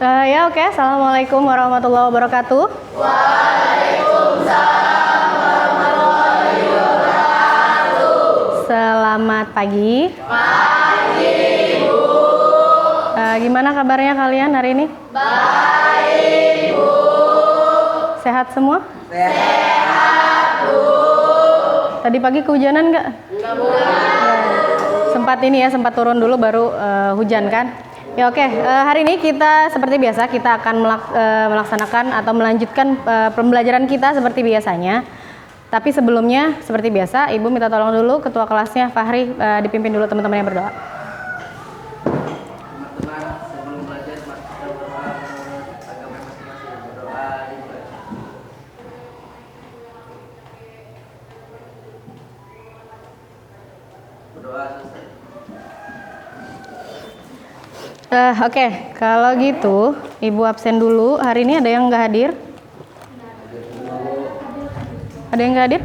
Ya oke. Assalamualaikum warahmatullahi wabarakatuh. Waalaikumsalam warahmatullahi wabarakatuh. Selamat pagi. Pagi, Bu. Gimana kabarnya kalian hari ini? Baik, Bu. Sehat semua? Sehat, Bu. Tadi pagi kehujanan nggak? Enggak, Bu. Sempat turun dulu baru hujan kan? Ya oke, hari ini kita seperti biasa kita akan melaksanakan atau melanjutkan pembelajaran kita seperti biasanya. Tapi sebelumnya seperti biasa, Ibu minta tolong dulu ketua kelasnya Fahri dipimpin dulu teman-teman yang berdoa. Teman-teman, sebelum belajar kita berdoa menurut agama masing-masing. Berdoa dimulai. Berdoa selesai. Oke, kalau gitu Ibu absen dulu. Hari ini ada yang nggak hadir? Ada yang nggak hadir?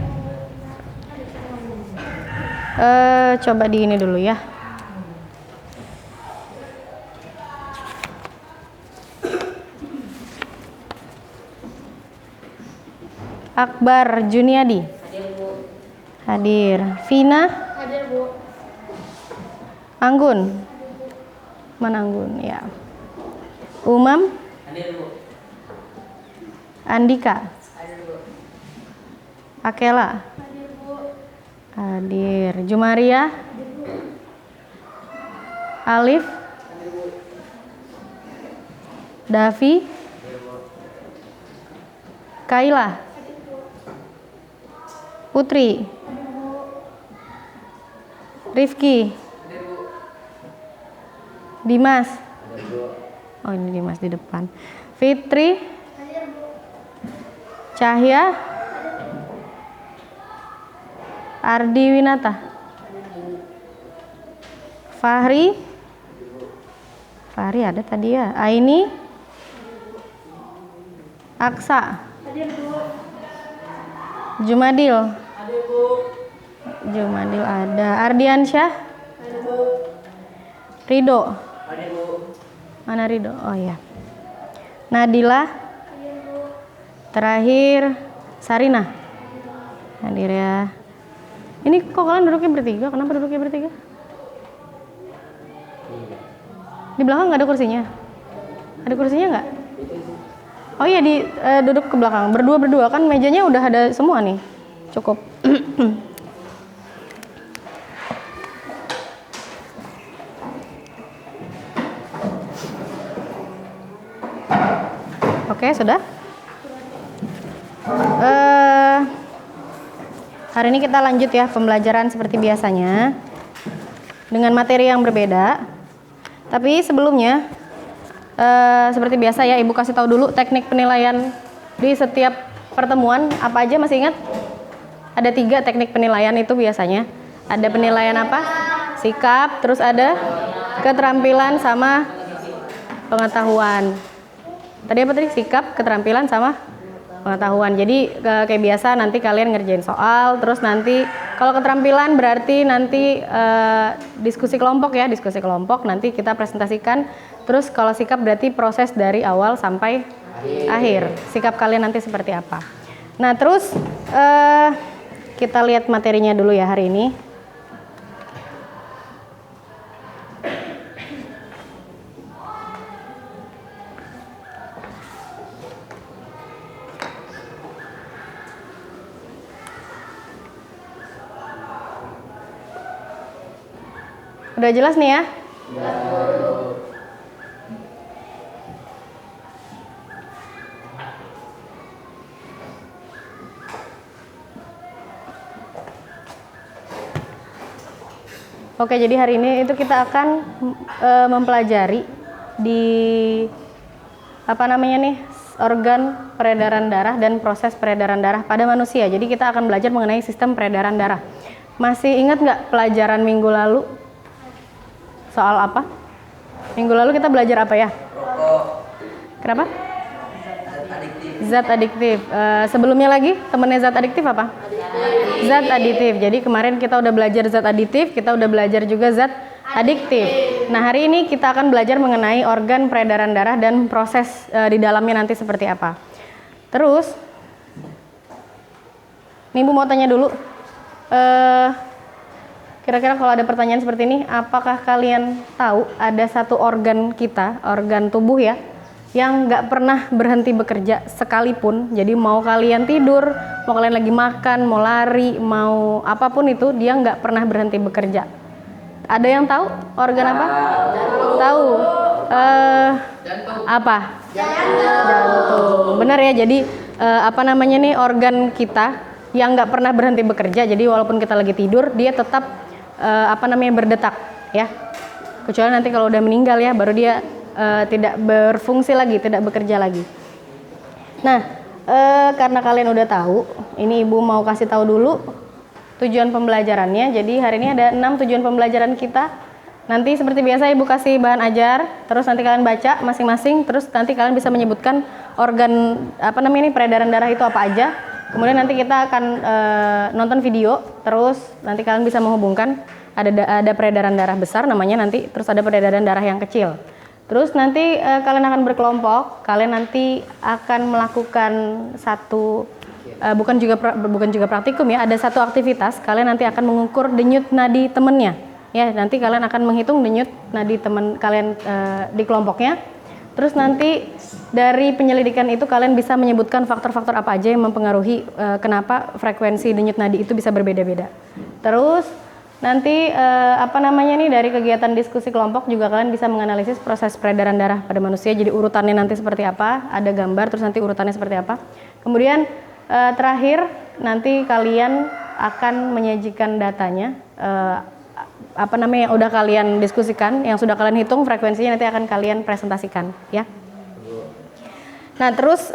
Coba di ini dulu ya. Akbar Juniadi. Hadir, Bu. Hadir. Vina. Hadir, Bu. Anggun. Mana Anggun? Ya. Umam. Hadir, Bu. Andika. Hadir, Bu. Akela. Hadir, Bu. Hadir. Jumaria. Alif. Davi. Kaila. Putri. Rifki. Dimas. Oh ini Dimas di depan. Fitri. Cahya. Ardi Winata. Fahri. Fahri ada tadi ya. Aini. Aksa. Hadir, Bu. Jumadil. Hadir, Bu. Jumadil ada. Ardiansyah. Hadir, Bu. Rido. Hadir, Bu. Mana Rido? Oh ya. Nadila. Hadir, Bu. Terakhir Sarina. Hadir ya. Ini kok kalian duduknya bertiga? Kenapa duduknya bertiga? Di belakang nggak ada kursinya? Ada kursinya nggak? Oh iya duduk ke belakang. Berdua kan mejanya udah ada semua nih. Cukup. Oke, sudah? Hari ini kita lanjut ya pembelajaran seperti biasanya dengan materi yang berbeda. Tapi sebelumnya seperti biasa ya, Ibu kasih tahu dulu teknik penilaian di setiap pertemuan. Apa aja masih ingat? Ada 3 teknik penilaian itu biasanya. Ada penilaian apa? Sikap, terus ada keterampilan sama pengetahuan. Tadi apa tadi? Sikap, keterampilan sama pengetahuan. Jadi kayak biasa nanti kalian ngerjain soal, terus nanti kalau keterampilan berarti nanti diskusi kelompok ya, diskusi kelompok nanti kita presentasikan. Terus kalau sikap berarti proses dari awal sampai akhir. Sikap kalian nanti seperti apa. Nah terus kita lihat materinya dulu ya hari ini. Udah jelas nih ya? Oke, jadi hari ini itu kita akan mempelajari di apa namanya nih, organ peredaran darah dan proses peredaran darah pada manusia. Jadi kita akan belajar mengenai sistem peredaran darah. Masih ingat nggak pelajaran minggu lalu? Soal apa? Minggu lalu kita belajar apa ya? Rokok. Kenapa? Zat adiktif. Zat adiktif. Sebelumnya lagi temennya zat adiktif apa? Zat aditif. Jadi kemarin kita udah belajar zat aditif, kita udah belajar juga zat adiktif. Nah, hari ini kita akan belajar mengenai organ peredaran darah dan proses di dalamnya nanti seperti apa. Terus, nih Ibu mau tanya dulu, kira-kira kalau ada pertanyaan seperti ini, apakah kalian tahu ada satu organ kita, organ tubuh ya, yang nggak pernah berhenti bekerja sekalipun. Jadi mau kalian tidur, mau kalian lagi makan, mau lari, mau apapun itu, dia nggak pernah berhenti bekerja. Ada yang tahu organ apa? Tahu? Apa? Jantung. Benar ya. Jadi apa namanya nih organ kita yang nggak pernah berhenti bekerja. Jadi walaupun kita lagi tidur, dia tetap apa namanya berdetak, ya. Kecuali nanti kalau udah meninggal ya, baru dia tidak berfungsi lagi, tidak bekerja lagi. Nah, karena kalian udah tahu, ini Ibu mau kasih tahu dulu tujuan pembelajarannya. Jadi hari ini ada 6 tujuan pembelajaran kita. Nanti seperti biasa Ibu kasih bahan ajar, terus nanti kalian baca masing-masing, terus nanti kalian bisa menyebutkan organ apa namanya ini peredaran darah itu apa aja. Kemudian nanti kita akan nonton video, terus nanti kalian bisa menghubungkan ada peredaran darah besar namanya nanti, terus ada peredaran darah yang kecil. Terus nanti kalian akan berkelompok, kalian nanti akan melakukan satu bukan juga praktikum ya, ada satu aktivitas, kalian nanti akan mengukur denyut nadi temennya. Ya, nanti kalian akan menghitung denyut nadi teman kalian di kelompoknya. Terus nanti dari penyelidikan itu kalian bisa menyebutkan faktor-faktor apa aja yang mempengaruhi kenapa frekuensi denyut nadi itu bisa berbeda-beda. Terus nanti apa namanya nih dari kegiatan diskusi kelompok juga kalian bisa menganalisis proses peredaran darah pada manusia. Jadi urutannya nanti seperti apa, ada gambar terus nanti urutannya seperti apa. Kemudian terakhir nanti kalian akan menyajikan datanya apa namanya yang udah kalian diskusikan, yang sudah kalian hitung frekuensinya nanti akan kalian presentasikan ya. Nah, terus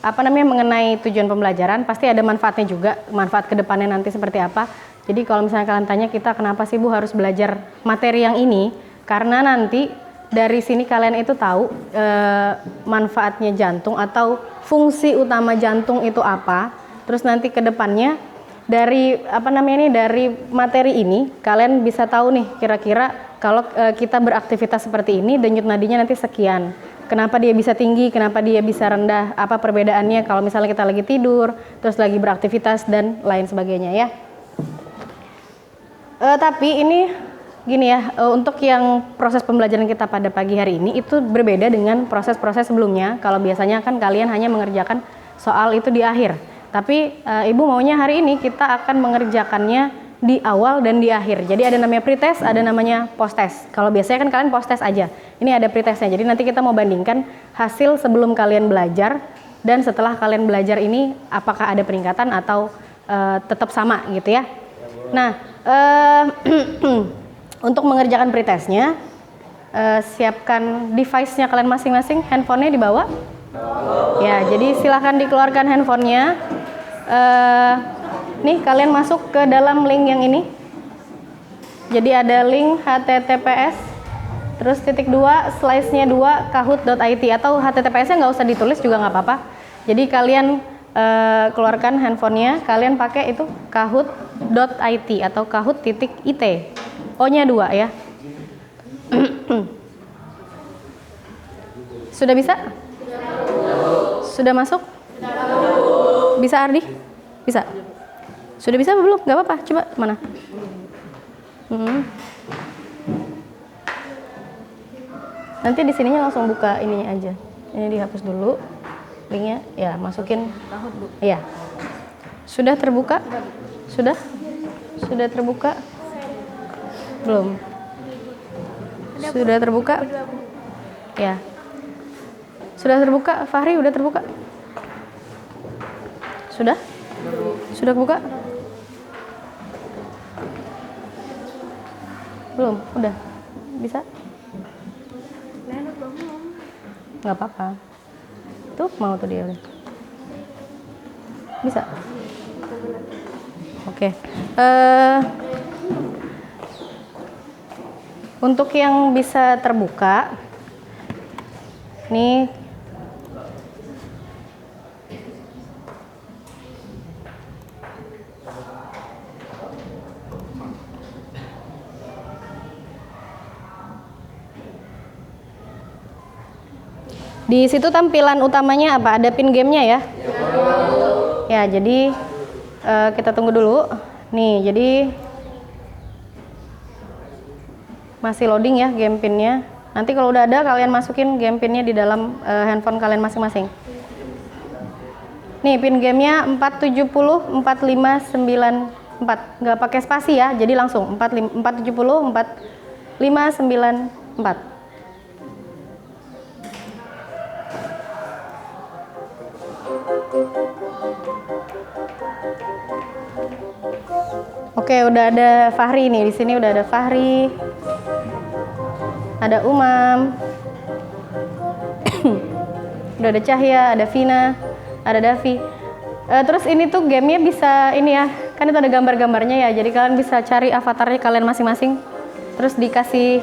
apa namanya mengenai tujuan pembelajaran pasti ada manfaatnya juga, manfaat kedepannya nanti seperti apa. Jadi kalau misalnya kalian tanya kita kenapa sih Bu harus belajar materi yang ini, karena nanti dari sini kalian itu tahu manfaatnya jantung atau fungsi utama jantung itu apa. Terus nanti ke depannya dari apa namanya nih dari materi ini kalian bisa tahu nih kira-kira kalau kita beraktivitas seperti ini denyut nadinya nanti sekian. Kenapa dia bisa tinggi, kenapa dia bisa rendah, apa perbedaannya kalau misalnya kita lagi tidur, terus lagi beraktivitas dan lain sebagainya ya. Tapi ini gini ya, untuk yang proses pembelajaran kita pada pagi hari ini itu berbeda dengan proses-proses sebelumnya. Kalau biasanya kan kalian hanya mengerjakan soal itu di akhir. Tapi Ibu maunya hari ini kita akan mengerjakannya di awal dan di akhir. Jadi ada namanya pretest, ada namanya posttest. Kalau biasanya kan kalian posttest aja. Ini ada pretestnya. Jadi nanti kita mau bandingkan hasil sebelum kalian belajar dan setelah kalian belajar ini apakah ada peningkatan atau tetap sama gitu ya. Nah, untuk mengerjakan pretestnya, siapkan device-nya kalian masing-masing, handphonenya dibawa. Ya, jadi silahkan dikeluarkan handphonenya. Nih kalian masuk ke dalam link yang ini. Jadi ada link https terus ;2 /nya 2 kahoot.it atau https-nya nggak usah ditulis juga nggak apa-apa. Jadi kalian keluarkan handphonenya, kalian pakai itu kahoot.it atau kahoot.it. O-nya 2 ya. Sudah bisa? Sudah masuk? Bisa Ardi? Bisa? Sudah bisa apa belum? Gak apa-apa, coba mana? Nanti di sininya langsung buka ininya aja. Ini dihapus dulu linknya, ya masukin. Iya. Sudah terbuka? Sudah? Sudah terbuka? Belum? Sudah terbuka? Ya. Sudah terbuka? Fahri udah terbuka? Sudah? Sudah buka? Belum? Udah? Bisa? Nggak apa-apa. Tuh mau tuh dia. Bisa? Oke. Untuk yang bisa terbuka, nih Di situ tampilan utamanya apa? Ada pin gamenya ya? Ya, jadi kita tunggu dulu. Nih, jadi masih loading ya game pinnya. Nanti kalau udah ada kalian masukin game pinnya di dalam handphone kalian masing-masing. Nih pin gamenya 4704594. Nggak pakai spasi ya, jadi langsung 4704594. Oke, udah ada Fahri nih. Di sini udah ada Fahri. Ada Umam. Udah ada Cahya, ada Vina, ada Davi. Terus ini tuh gamenya bisa ini ya. Kan itu ada gambar-gambarnya ya. Jadi kalian bisa cari avatarnya kalian masing-masing. Terus dikasih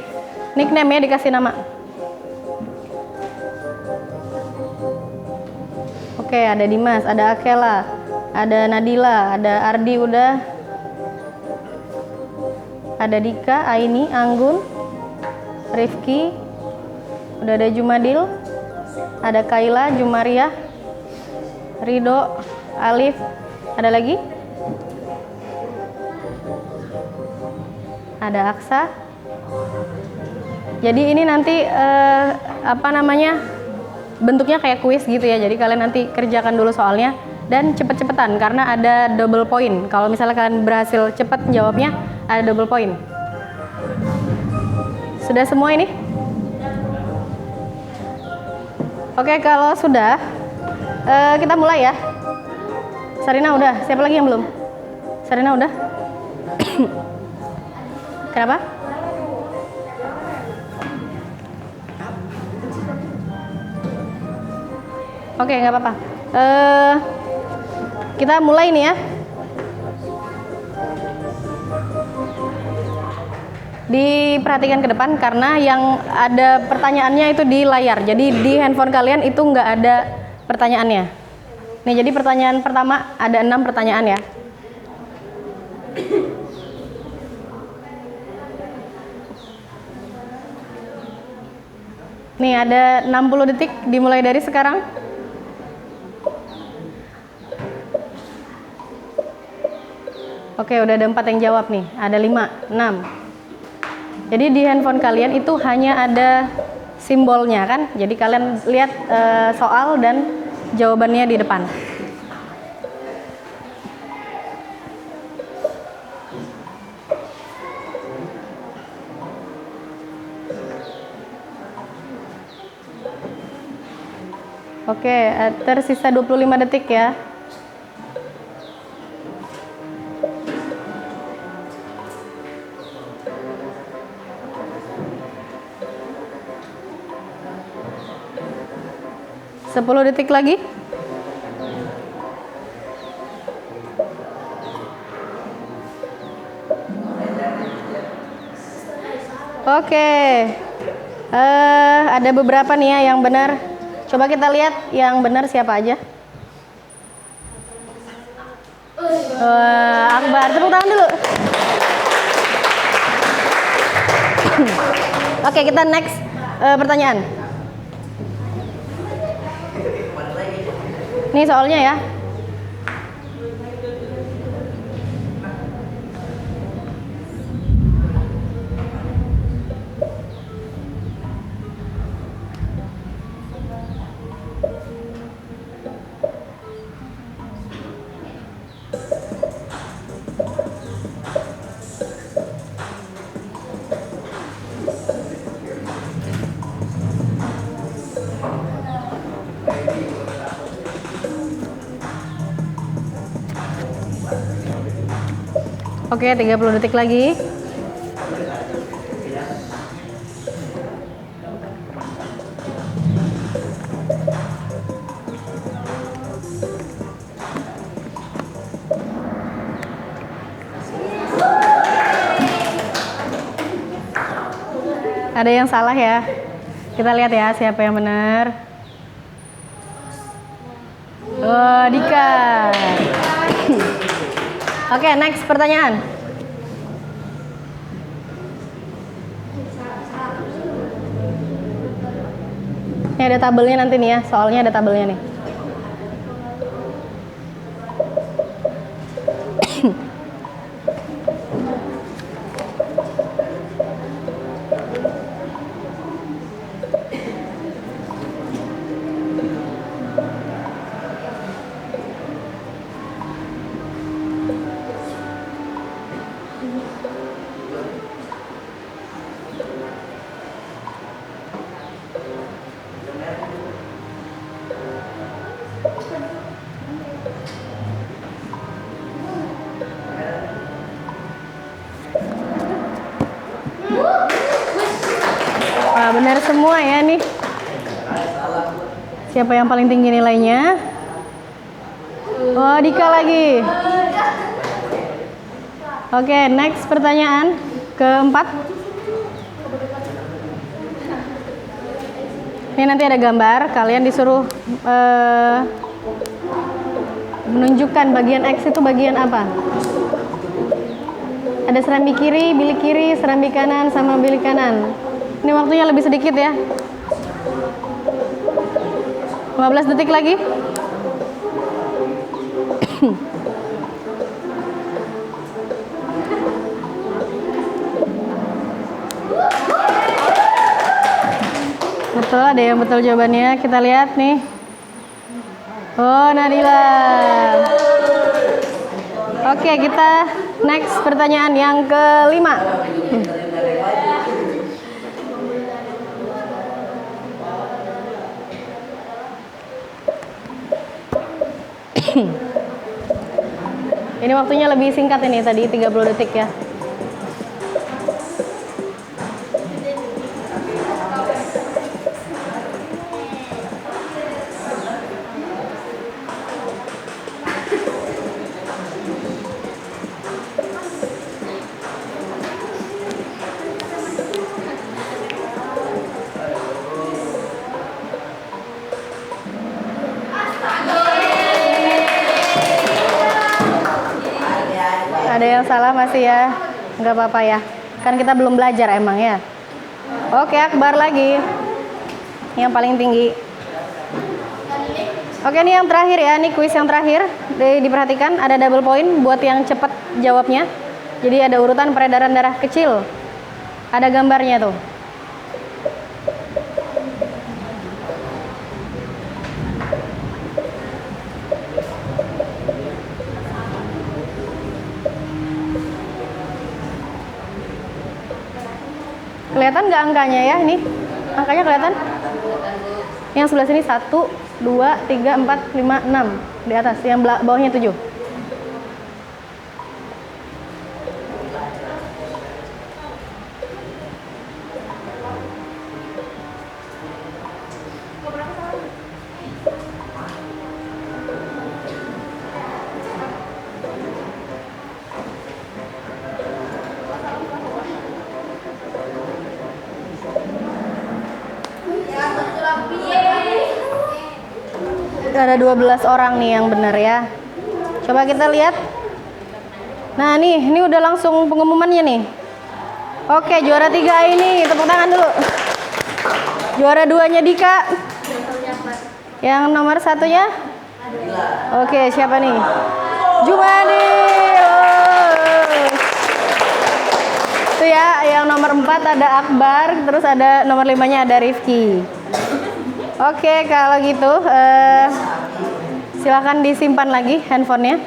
nickname ya, dikasih nama. Oke, ada Dimas, ada Akela, ada Nadila, ada Ardi udah. Ada Dika, Aini, Anggun, Rifki, udah ada Jumadil, ada Kaila, Jumariah, Rido, Alif, ada lagi? Ada Aksa. Jadi ini nanti bentuknya kayak kuis gitu ya. Jadi kalian nanti kerjakan dulu soalnya dan cepet-cepetan karena ada double point. Kalau misalnya kalian berhasil cepet jawabnya, ada double point. Sudah semua ini? Oke, kalau sudah, kita mulai ya. Sarina udah, siapa lagi yang belum? Sarina udah? Kenapa? Oke, nggak apa-apa. Kita mulai nih ya. Diperhatikan ke depan karena yang ada pertanyaannya itu di layar. Jadi di handphone kalian itu nggak ada pertanyaannya. Nih, jadi pertanyaan pertama ada 6 pertanyaan ya. Nih ada 60 detik dimulai dari sekarang. Oke, udah ada 4 yang jawab nih. Ada 5, 6. Jadi di handphone kalian itu hanya ada simbolnya kan. Jadi kalian lihat soal dan jawabannya di depan. Oke, tersisa 25 detik ya. 10 detik lagi. Oke. Ada beberapa nih ya yang benar. Coba kita lihat yang benar siapa aja. Akbar, tepuk tangan dulu. Oke, kita next pertanyaan. Nih soalnya ya. Oke, 30 detik lagi. Ada yang salah ya. Kita lihat ya siapa yang benar. Oh, Dika. Oke, next pertanyaan. Ini ada tabelnya nanti nih ya, soalnya ada tabelnya nih. Wah, benar semua ya nih. Siapa yang paling tinggi nilainya? Oh, Dika lagi. Oke, next pertanyaan keempat. Ini nanti ada gambar, kalian disuruh menunjukkan bagian X itu bagian apa? Ada serambi kiri, bilik kiri, serambi kanan, sama bilik kanan. Ini waktunya lebih sedikit ya. 15 detik lagi. Betul, ada yang betul jawabannya. Kita lihat nih. Oh, Nadila. Oke, kita next pertanyaan yang kelima. Ini waktunya lebih singkat ini, tadi 30 detik ya. Ada yang salah masih ya? Nggak apa-apa ya. Kan kita belum belajar emang ya. Oke, Akbar lagi. Yang paling tinggi. Oke, ini yang terakhir ya. Ini kuis yang terakhir. Diperhatikan ada double point buat yang cepat jawabnya. Jadi ada urutan peredaran darah kecil. Ada gambarnya tuh. Kelihatan nggak angkanya ya ini? Angkanya kelihatan? Yang sebelah sini 1, 2, 3, 4, 5, 6 di atas. Yang bawahnya 7. Ada 12 orang nih yang benar ya. Coba kita lihat. Nah nih, ini udah langsung pengumumannya nih. Oke, juara 3 ini, tepuk tangan dulu. Juara 2-nya Dika. Yang nomor 1-nya? Oke, siapa nih? Jumadi. Itu ya, yang nomor 4 ada Akbar, terus ada nomor 5-nya ada Rifki. Oke, kalau gitu silakan disimpan lagi handphonenya.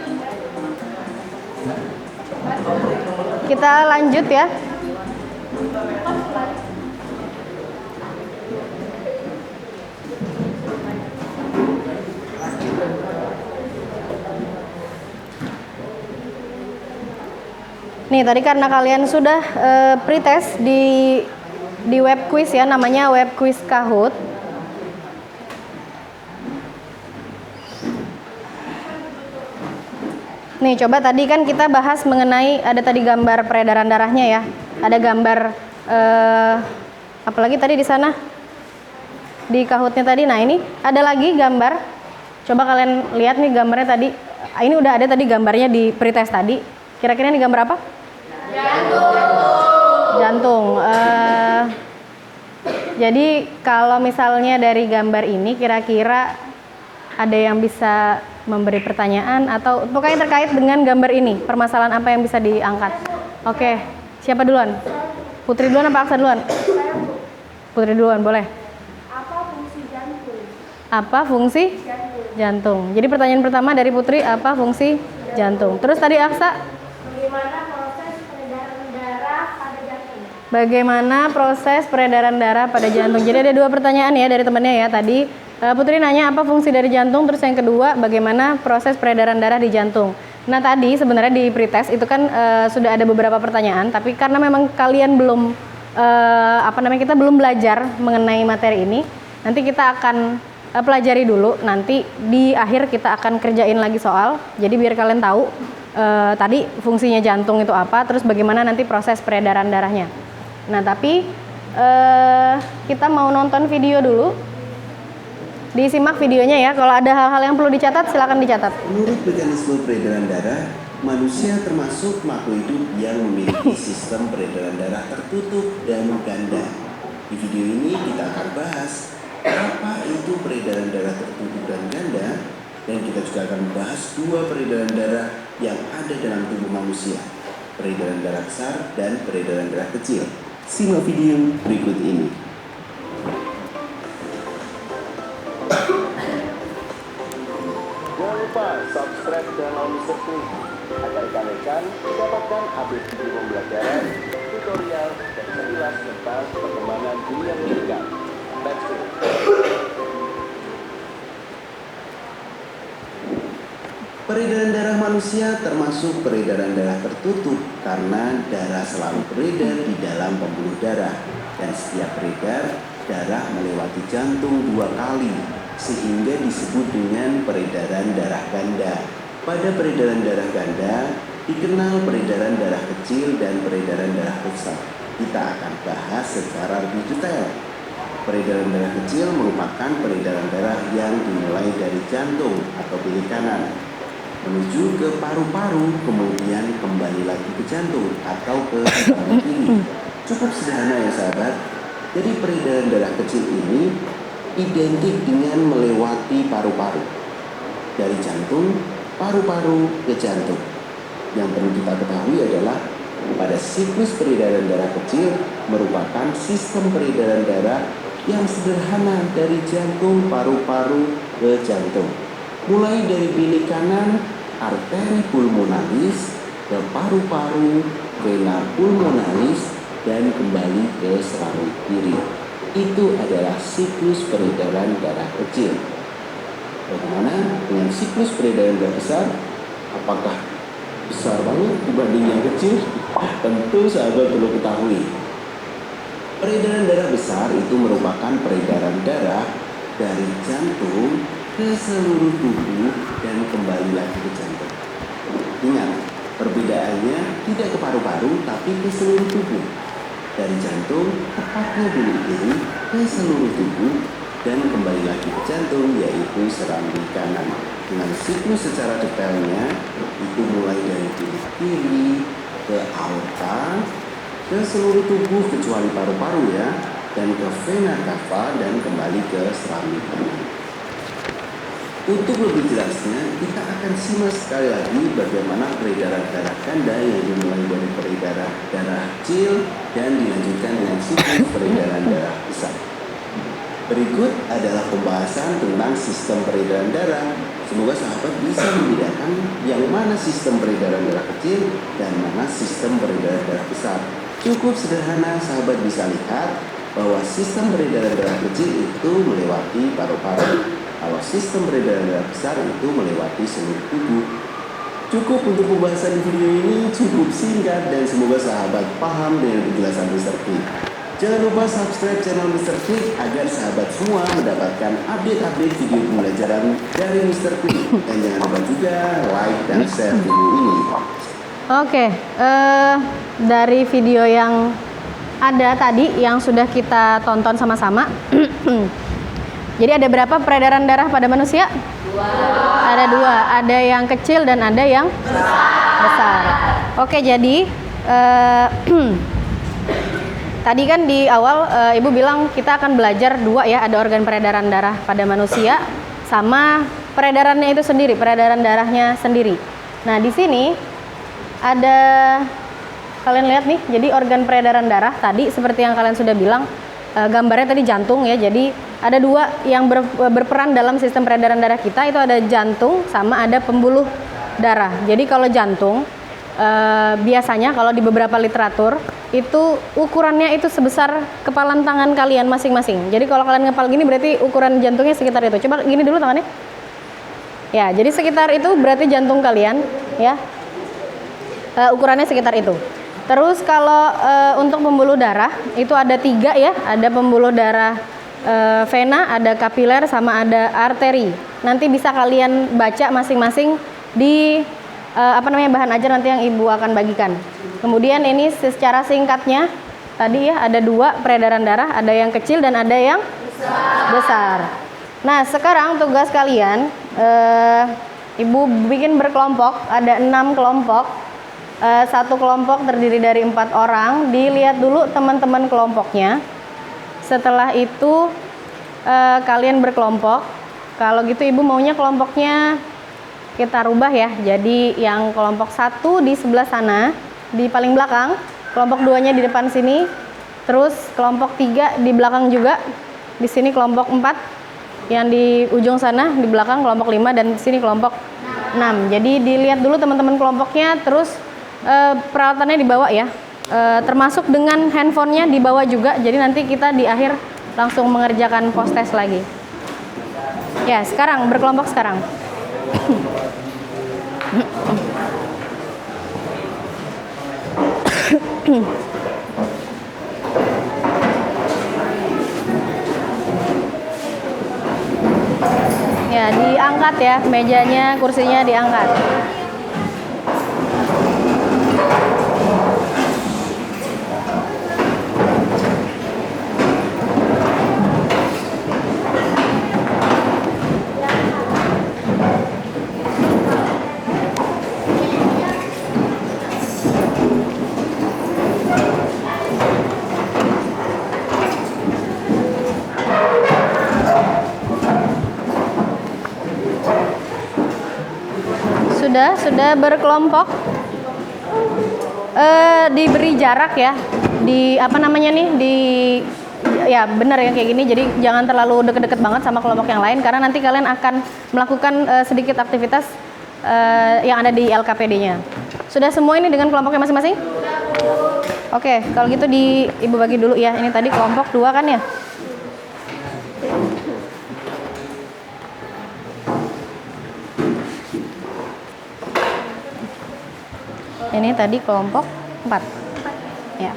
Kita lanjut ya. Nih, tadi karena kalian sudah pretest di web quiz ya, namanya web quiz Kahoot. Nih, coba tadi kan kita bahas mengenai ada tadi gambar peredaran darahnya ya. Ada gambar apalagi tadi di sana di Kahootnya tadi. Nah, ini ada lagi gambar. Coba kalian lihat nih gambarnya tadi. Ini udah ada tadi gambarnya di pretest tadi. Kira-kira ini gambar apa? Jantung. Jantung. Jadi kalau misalnya dari gambar ini kira-kira ada yang bisa memberi pertanyaan atau pokoknya terkait dengan gambar ini, permasalahan apa yang bisa diangkat? Oke, siapa duluan? Putri duluan apa Aksa duluan? Putri duluan, boleh. Apa fungsi jantung? Apa fungsi jantung? Jadi pertanyaan pertama dari Putri, apa fungsi jantung? Terus tadi Aksa, Bagaimana proses peredaran darah pada jantung? bagaimana proses peredaran darah pada jantung? Jadi ada dua pertanyaan ya dari temannya ya. Tadi Putri nanya apa fungsi dari jantung, terus yang kedua bagaimana proses peredaran darah di jantung. Nah tadi sebenarnya di pretest itu kan sudah ada beberapa pertanyaan, tapi karena memang kalian belum kita belum belajar mengenai materi ini, nanti kita akan pelajari dulu. Nanti di akhir kita akan kerjain lagi soal. Jadi biar kalian tahu tadi fungsinya jantung itu apa, terus bagaimana nanti proses peredaran darahnya. Nah tapi kita mau nonton video dulu. Disimak videonya ya. Kalau ada hal-hal yang perlu dicatat, silakan dicatat. Menurut mekanisme peredaran darah, manusia termasuk makhluk hidup yang memiliki sistem peredaran darah tertutup dan ganda. Di video ini kita akan bahas apa itu peredaran darah tertutup dan ganda, dan kita juga akan membahas dua peredaran darah yang ada dalam tubuh manusia, peredaran darah besar dan peredaran darah kecil. Simak video berikut ini. Jangan lupa subscribe channel Mr. Quick agar rekan-rekan mendapatkan update video pembelajaran, tutorial, dan sekilas tentang perkembangan dunia pendidikan. Let's go! Peredaran darah manusia termasuk peredaran darah tertutup karena darah selalu beredar di dalam pembuluh darah, dan setiap beredar, darah melewati jantung 2 kali, sehingga disebut dengan peredaran darah ganda. Pada peredaran darah ganda, dikenal peredaran darah kecil dan peredaran darah besar. Kita akan bahas secara lebih detail. Peredaran darah kecil merupakan peredaran darah yang dimulai dari jantung atau bilik kanan, menuju ke paru-paru, kemudian kembali lagi ke jantung atau ke paru kiri. Cukup sederhana ya sahabat. Jadi peredaran darah kecil ini identik dengan melewati paru-paru, dari jantung, paru-paru ke jantung. Yang perlu kita ketahui adalah pada siklus peredaran darah kecil merupakan sistem peredaran darah yang sederhana dari jantung, paru-paru ke jantung. Mulai dari bilik kanan, arteri pulmonalis, ke paru-paru, vena pulmonalis, dan kembali ke seramik kiri. Itu adalah siklus peredaran darah kecil. Bagaimana dengan siklus peredaran darah besar? Apakah besar banget dibanding yang kecil? Tentu sahabat perlu ketahui, peredaran darah besar itu merupakan peredaran darah dari jantung ke seluruh tubuh dan kembali lagi ke jantung. Ingat, perbedaannya tidak ke paru-paru tapi ke seluruh tubuh. Dari jantung, tepatnya bilik kiri, ke seluruh tubuh dan kembali lagi ke jantung, yaitu serambi kanan. Dengan siklus secara detailnya, itu mulai dari bilik kiri ke aorta, ke seluruh tubuh kecuali paru-paru ya, dan ke vena cava dan kembali ke serambi kanan. Untuk lebih jelasnya, kita akan simak sekali lagi bagaimana peredaran darah ganda yang dimulai dari peredaran darah kecil dan dilanjutkan dengan siklus peredaran darah besar. Berikut adalah pembahasan tentang sistem peredaran darah. Semoga sahabat bisa membedakan yang mana sistem peredaran darah kecil dan mana sistem peredaran darah besar. Cukup sederhana, sahabat bisa lihat bahwa sistem peredaran darah kecil itu melewati paru-paru. Kalau sistem peredaran darah besar itu melewati seluruh tubuh. Cukup untuk pembahasan di video ini, cukup singkat dan semoga sahabat paham dengan penjelasan Mr. Quick. Jangan lupa subscribe channel Mr. Quick agar sahabat semua mendapatkan update-update video pembelajaran dari Mr. Quick. Dan jangan lupa juga like dan share video ini. Oke, dari video yang ada tadi yang sudah kita tonton sama-sama. Jadi ada berapa peredaran darah pada manusia? 2. Ada 2, ada yang kecil dan ada yang besar. Oke, jadi tadi kan di awal Ibu bilang kita akan belajar dua ya, ada organ peredaran darah pada manusia sama peredarannya itu sendiri, peredaran darahnya sendiri. Nah, di sini ada, kalian lihat nih, jadi organ peredaran darah tadi seperti yang kalian sudah bilang, gambarnya tadi jantung ya. Jadi ada dua yang berperan dalam sistem peredaran darah kita, itu ada jantung sama ada pembuluh darah. Jadi kalau jantung biasanya kalau di beberapa literatur itu ukurannya itu sebesar kepalan tangan kalian masing-masing. Jadi kalau kalian ngepal gini berarti ukuran jantungnya sekitar itu. Coba gini dulu tangannya. Ya, jadi sekitar itu berarti jantung kalian ya. Ukurannya sekitar itu. Terus kalau untuk pembuluh darah itu ada 3 ya, ada pembuluh darah vena, ada kapiler, sama ada arteri. Nanti bisa kalian baca masing-masing di bahan ajar nanti yang Ibu akan bagikan. Kemudian ini secara singkatnya tadi ya ada 2 peredaran darah, ada yang kecil dan ada yang besar. Nah, sekarang tugas kalian Ibu bikin berkelompok, ada 6 kelompok. Satu kelompok terdiri dari 4 orang. Dilihat dulu teman-teman kelompoknya. Setelah itu kalian berkelompok. Kalau gitu Ibu maunya kelompoknya kita rubah ya. Jadi yang kelompok 1 di sebelah sana, di paling belakang. Kelompok 2-nya di depan sini. Terus kelompok 3 di belakang juga. Di sini kelompok 4. Yang di ujung sana di belakang kelompok 5, dan di sini kelompok 6. Jadi dilihat dulu teman-teman kelompoknya, terus peralatannya dibawa ya, termasuk dengan handphonenya dibawa juga. Jadi nanti kita di akhir langsung mengerjakan post test lagi. Ya, sekarang berkelompok sekarang. Ya, diangkat ya, mejanya, kursinya diangkat. Sudah berkelompok, diberi jarak ya, di ya benar ya kayak gini. Jadi jangan terlalu deket-deket banget sama kelompok yang lain, karena nanti kalian akan melakukan sedikit aktivitas yang ada di LKPD-nya. Sudah semua ini dengan kelompoknya masing-masing? Oke, kalau gitu Ibu bagi dulu ya. Ini tadi kelompok 2 kan ya? Ini tadi kelompok 4. Ya.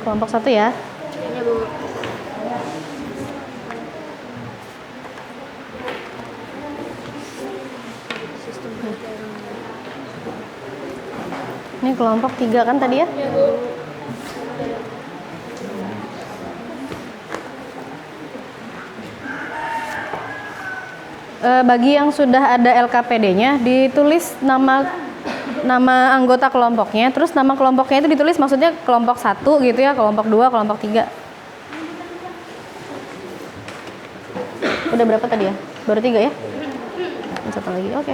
Kelompok 1 ya. Iya, Bu. Ini kelompok 3 kan tadi ya? Iya, Bu. Bagi yang sudah ada LKPD-nya, ditulis nama anggota kelompoknya, terus nama kelompoknya itu ditulis, maksudnya kelompok 1 gitu ya, kelompok 2, kelompok 3. Udah berapa tadi ya? Baru 3 ya? Satu lagi, oke.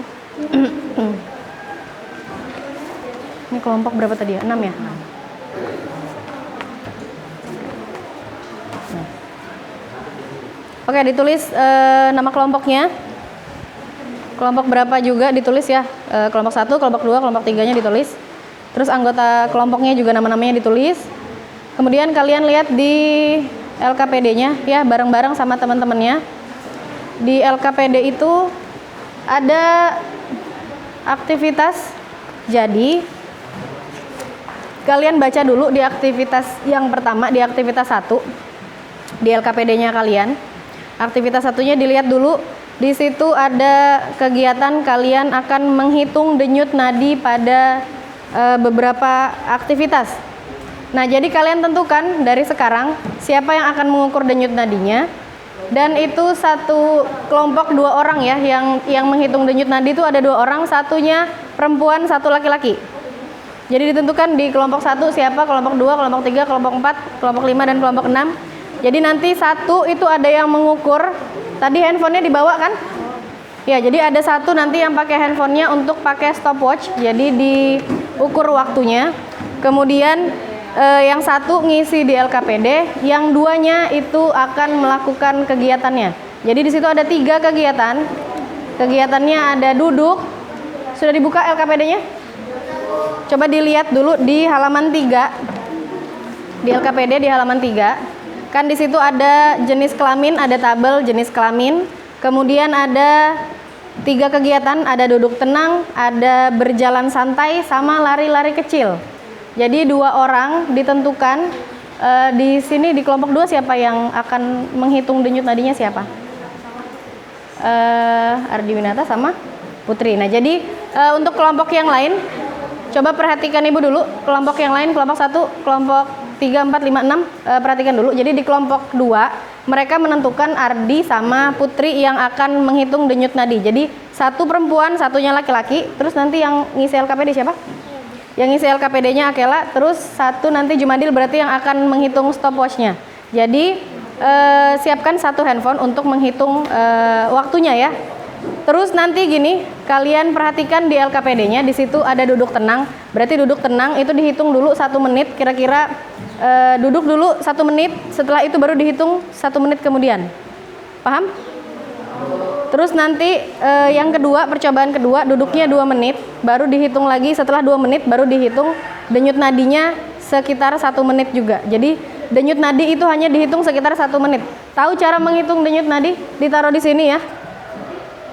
Ini kelompok berapa tadi ya? 6 ya? Oke, ditulis nama kelompoknya. Kelompok berapa juga ditulis ya, kelompok 1, kelompok 2, kelompok 3-nya ditulis. Terus anggota kelompoknya juga nama-namanya ditulis. Kemudian kalian lihat di LKPD-nya ya, bareng-bareng sama teman-temannya. Di LKPD itu ada aktivitas. Jadi kalian baca dulu di aktivitas yang pertama, di aktivitas 1 di LKPD-nya kalian. Aktivitas 1-nya dilihat dulu. Di situ ada kegiatan kalian akan menghitung denyut nadi pada beberapa aktivitas. Nah, jadi kalian tentukan dari sekarang siapa yang akan mengukur denyut nadinya, Dan itu satu kelompok 2 orang ya, yang menghitung denyut nadi itu ada 2 orang, satunya perempuan, satu laki-laki. Jadi ditentukan di kelompok 1 siapa, kelompok 2, kelompok 3, kelompok 4, kelompok 5 dan kelompok 6. Jadi nanti satu itu ada yang mengukur. Tadi handphonenya dibawa kan? Ya, jadi ada satu nanti yang pakai handphonenya untuk pakai stopwatch. Jadi diukur waktunya. Kemudian yang satu ngisi di LKPD, yang 2-nya itu akan melakukan kegiatannya. Jadi di situ ada 3 kegiatan. Kegiatannya ada duduk. Sudah dibuka LKPD-nya? Coba dilihat dulu di halaman 3. Di LKPD di halaman 3. Kan di situ ada jenis kelamin, ada tabel jenis kelamin. Kemudian ada 3 kegiatan, ada duduk tenang, ada berjalan santai, sama lari-lari kecil. Jadi 2 orang ditentukan. Di sini di kelompok 2 siapa yang akan menghitung denyut nadinya siapa? Ardi Winata sama Putri. Nah, jadi untuk kelompok yang lain, coba perhatikan Ibu dulu. Kelompok yang lain, kelompok 1, kelompok 3, 4, 5, 6, perhatikan dulu. Jadi di kelompok 2, mereka menentukan Ardi sama Putri yang akan menghitung denyut nadi. Jadi satu perempuan, satunya laki-laki. Terus nanti yang ngisi LKPD siapa? Yang ngisi LKPD-nya Akela. Terus satu nanti Jumadil berarti yang akan menghitung stopwatch-nya. Jadi siapkan satu handphone untuk menghitung waktunya ya. Terus nanti gini, kalian perhatikan di LKPD-nya, di situ ada duduk tenang. Berarti duduk tenang itu dihitung dulu 1 menit, kira-kira duduk dulu 1 menit, setelah itu baru dihitung 1 menit kemudian. Paham? Terus nanti yang kedua, percobaan kedua, duduknya 2 menit, baru dihitung lagi setelah 2 menit, baru dihitung denyut nadinya sekitar 1 menit juga. Jadi denyut nadi itu hanya dihitung sekitar 1 menit. Tahu cara menghitung denyut nadi? Ditaruh di sini ya.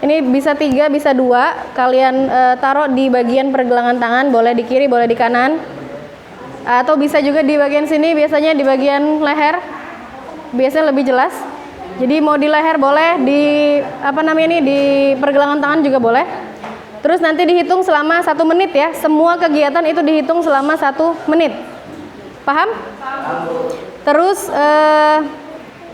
Ini bisa 3, bisa 2. Kalian taruh di bagian pergelangan tangan, boleh di kiri, boleh di kanan. Atau bisa juga di bagian sini, biasanya di bagian leher. Biasanya lebih jelas. Jadi mau di leher boleh, di di pergelangan tangan juga boleh. Terus nanti dihitung selama 1 menit ya. Semua kegiatan itu dihitung selama 1 menit. Paham? Terus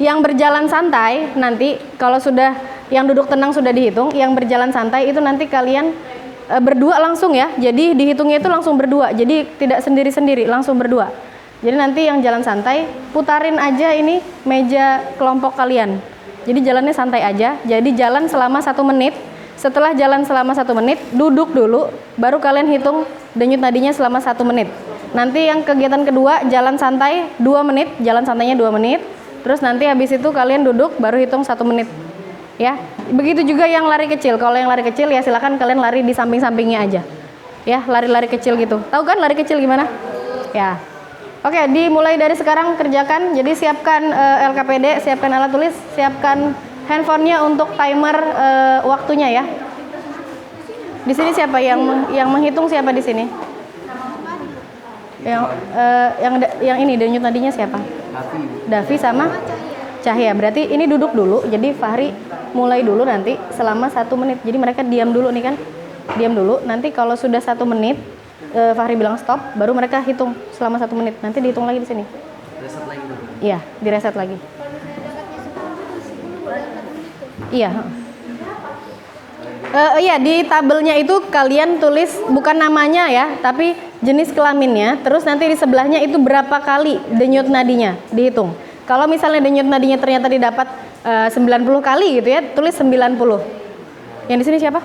yang berjalan santai nanti kalau sudah yang duduk tenang sudah dihitung, yang berjalan santai itu nanti kalian berdua langsung ya. Jadi dihitungnya itu langsung berdua. Jadi tidak sendiri-sendiri, langsung berdua. Jadi nanti yang jalan santai, putarin aja ini meja kelompok kalian. Jadi jalannya santai aja. Jadi jalan selama 1 menit. Setelah jalan selama 1 menit, duduk dulu, baru kalian hitung denyut nadinya selama 1 menit. Nanti yang kegiatan kedua, jalan santai 2 menit, jalan santainya 2 menit. Terus nanti habis itu kalian duduk, baru hitung 1 menit. Ya, begitu juga yang lari kecil. Kalau yang lari kecil ya silakan kalian lari di samping-sampingnya aja. Ya, lari-lari kecil gitu. Tahu kan lari kecil gimana? Ya. Oke, dimulai dari sekarang kerjakan. Jadi siapkan LKPD, siapkan alat tulis, siapkan handphonenya untuk timer waktunya ya. Di sini siapa yang menghitung, siapa di sini? Yang ini denyut nadinya siapa? Davi sama Cahya. Berarti ini duduk dulu. Jadi Fahri mulai dulu nanti selama 1 menit. Jadi mereka diam dulu nih kan. Diam dulu. Nanti kalau sudah 1 menit Fahri bilang stop, baru mereka hitung selama 1 menit. Nanti dihitung lagi di sini. Reset lagi dulu. Iya, direset lagi. Iya. Iya, di tabelnya itu kalian tulis bukan namanya ya, tapi jenis kelaminnya. Terus nanti di sebelahnya itu berapa kali denyut nadinya dihitung. Kalau misalnya denyut nadinya ternyata didapat 90 kali gitu ya, tulis 90. Yang di sini siapa?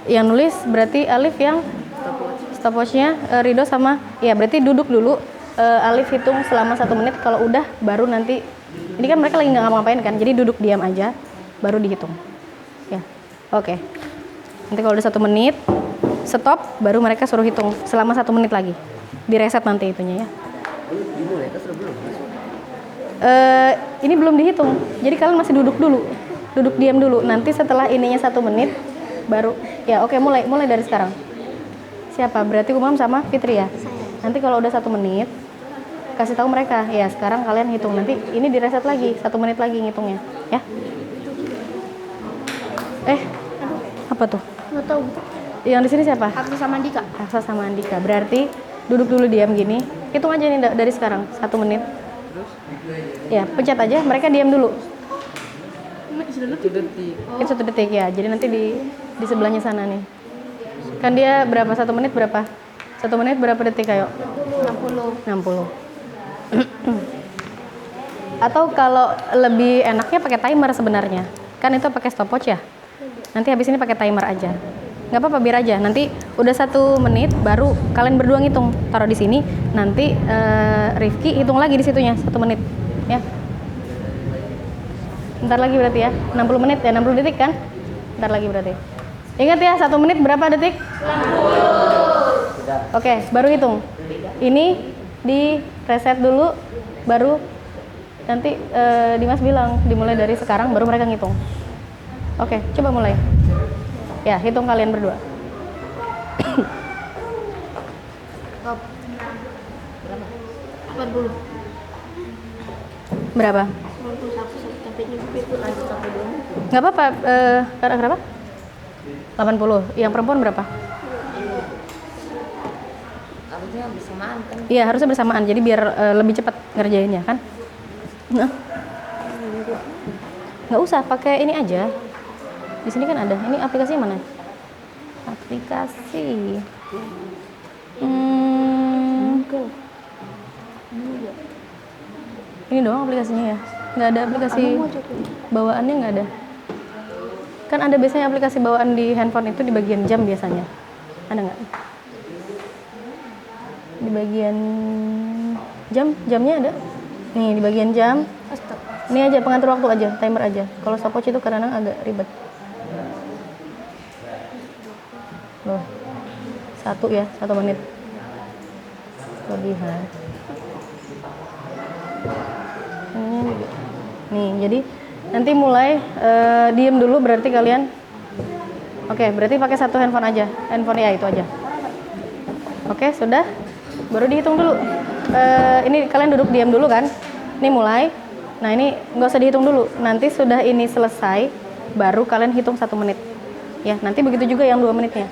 Yang nulis berarti Alif, yang stopwatch-nya Rido sama, ya berarti duduk dulu, Alif hitung selama 1 menit. Kalau udah baru nanti, ini kan mereka lagi nggak ngapa-ngapain kan, jadi duduk diam aja, baru dihitung. Ya, oke. Nanti kalau udah 1 menit, stop, baru mereka suruh hitung selama 1 menit lagi, direset nanti itunya ya. Ini belum dihitung, jadi kalian masih duduk dulu, duduk diam dulu. Nanti setelah ininya 1 menit baru ya. Oke, mulai dari sekarang. Siapa? Berarti Umam sama Fitri ya. Nanti kalau udah 1 menit kasih tahu mereka ya, sekarang kalian hitung. Nanti ini direset lagi 1 menit lagi ngitungnya ya. Apa tuh? Nggak tahu. Yang di sini siapa? Aksa sama Andika. Aksa sama Andika. Berarti duduk dulu diam gini, hitung aja nih dari sekarang 1 menit. Terus? Ya, pencet aja. Mereka diam dulu. 1 detik. Itu 1 detik ya. Jadi nanti di sebelahnya sana nih. Kan dia berapa? 1 menit berapa? 1 menit berapa detik ayo? 60. Atau kalau lebih enaknya pakai timer sebenarnya. Kan itu pakai stopwatch ya. Nanti habis ini pakai timer aja. Nggak apa-apa, biar aja. Nanti udah 1 menit baru kalian berdua ngitung. Taruh di sini. Nanti Rifki hitung lagi di situnya 1 menit. Ya. Bentar lagi berarti ya. 60 menit ya, 60 detik kan? Bentar lagi berarti. Ingat ya, 1 menit berapa detik? 60. Oke, baru hitung. Ini di reset dulu, baru nanti Dimas bilang dimulai dari sekarang, baru mereka ngitung. Oke, coba mulai. Ya, hitung kalian berdua. Berapa? Nggak apa-apa. Kenapa? 80. Yang perempuan berapa? Harusnya bersamaan kan? Iya, harusnya bersamaan. Jadi biar lebih cepat ngerjainnya kan? Nah. Nggak usah, pakai ini aja. Di sini kan ada. Ini aplikasinya mana? Aplikasi. Ini doang aplikasinya ya? Nggak ada aplikasi bawaannya, nggak ada. Kan ada biasanya aplikasi bawaan di handphone itu di bagian jam biasanya. Ada nggak? Di bagian jamnya ada? Nih di bagian jam. Ini aja pengatur waktu aja, timer aja. Kalau stopwatch itu kadang agak ribet. Loh. 1 ya, 1 menit. Kelebihan. Nih, jadi nanti mulai diem dulu berarti kalian. Oke, berarti pakai 1 handphone aja. Handphone ya itu aja. Oke, sudah. Baru dihitung dulu. Ini kalian duduk diam dulu kan? Ini mulai. Nah, ini nggak usah dihitung dulu. Nanti sudah ini selesai, baru kalian hitung 1 menit. Ya, nanti begitu juga yang 2 menitnya.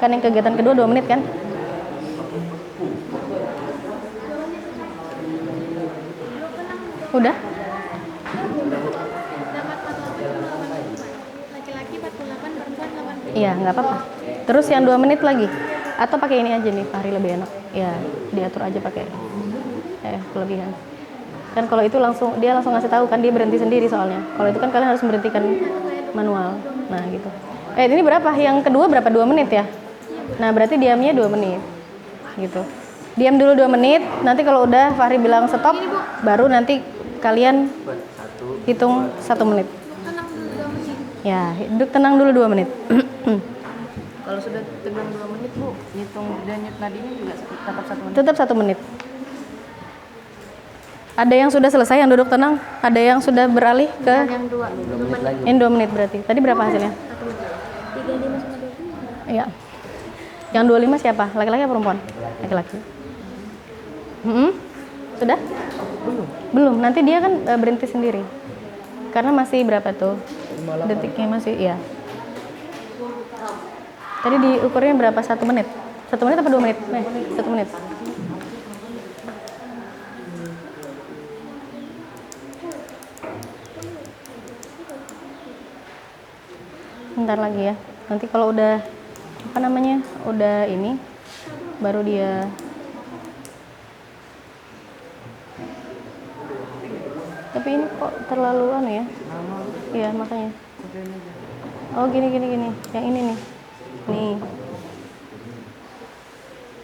Kan yang kegiatan kedua 2 menit kan? Udah? Laki-laki 48, perempuan 80. Iya, nggak apa-apa. Terus yang 2 menit lagi. Atau pakai ini aja nih, Fahri lebih enak. Ya, diatur aja pakai kelebihan. Kan kalau itu dia langsung ngasih tahu kan, dia berhenti sendiri soalnya. Kalau itu kan kalian harus memberhentikan manual. Nah, gitu. Ini berapa? Yang kedua berapa? 2 menit ya? Nah, berarti diamnya 2 menit. Gitu. Diam dulu 2 menit, nanti kalau udah Fahri bilang stop, baru nanti kalian hitung 1 menit. Tenang dulu 2 menit. Ya, duduk tenang dulu 2 menit. Kalau sudah tegang 2 menit, Bu, hitung denyut nadinya juga tetap 1 menit. Tetap 1 menit. Ada yang sudah selesai yang duduk tenang? Ada yang sudah beralih ke Yang 2 menit. ini 2 menit berarti. Tadi berapa hasilnya? 35 sama 25. Iya. Yang 25 siapa? Laki-laki atau perempuan? Laki-laki. Sudah? Belum. Nanti dia kan berhenti sendiri. Karena masih berapa tuh? Detiknya masih, iya. Tadi diukurnya berapa? 1 menit? 1 menit apa 2 menit? 1 menit. Bentar lagi ya. Nanti kalau udah udah ini, baru dia. Tapi ini kok terlalu ya? Iya, makanya. Oh, gini. Yang ini nih.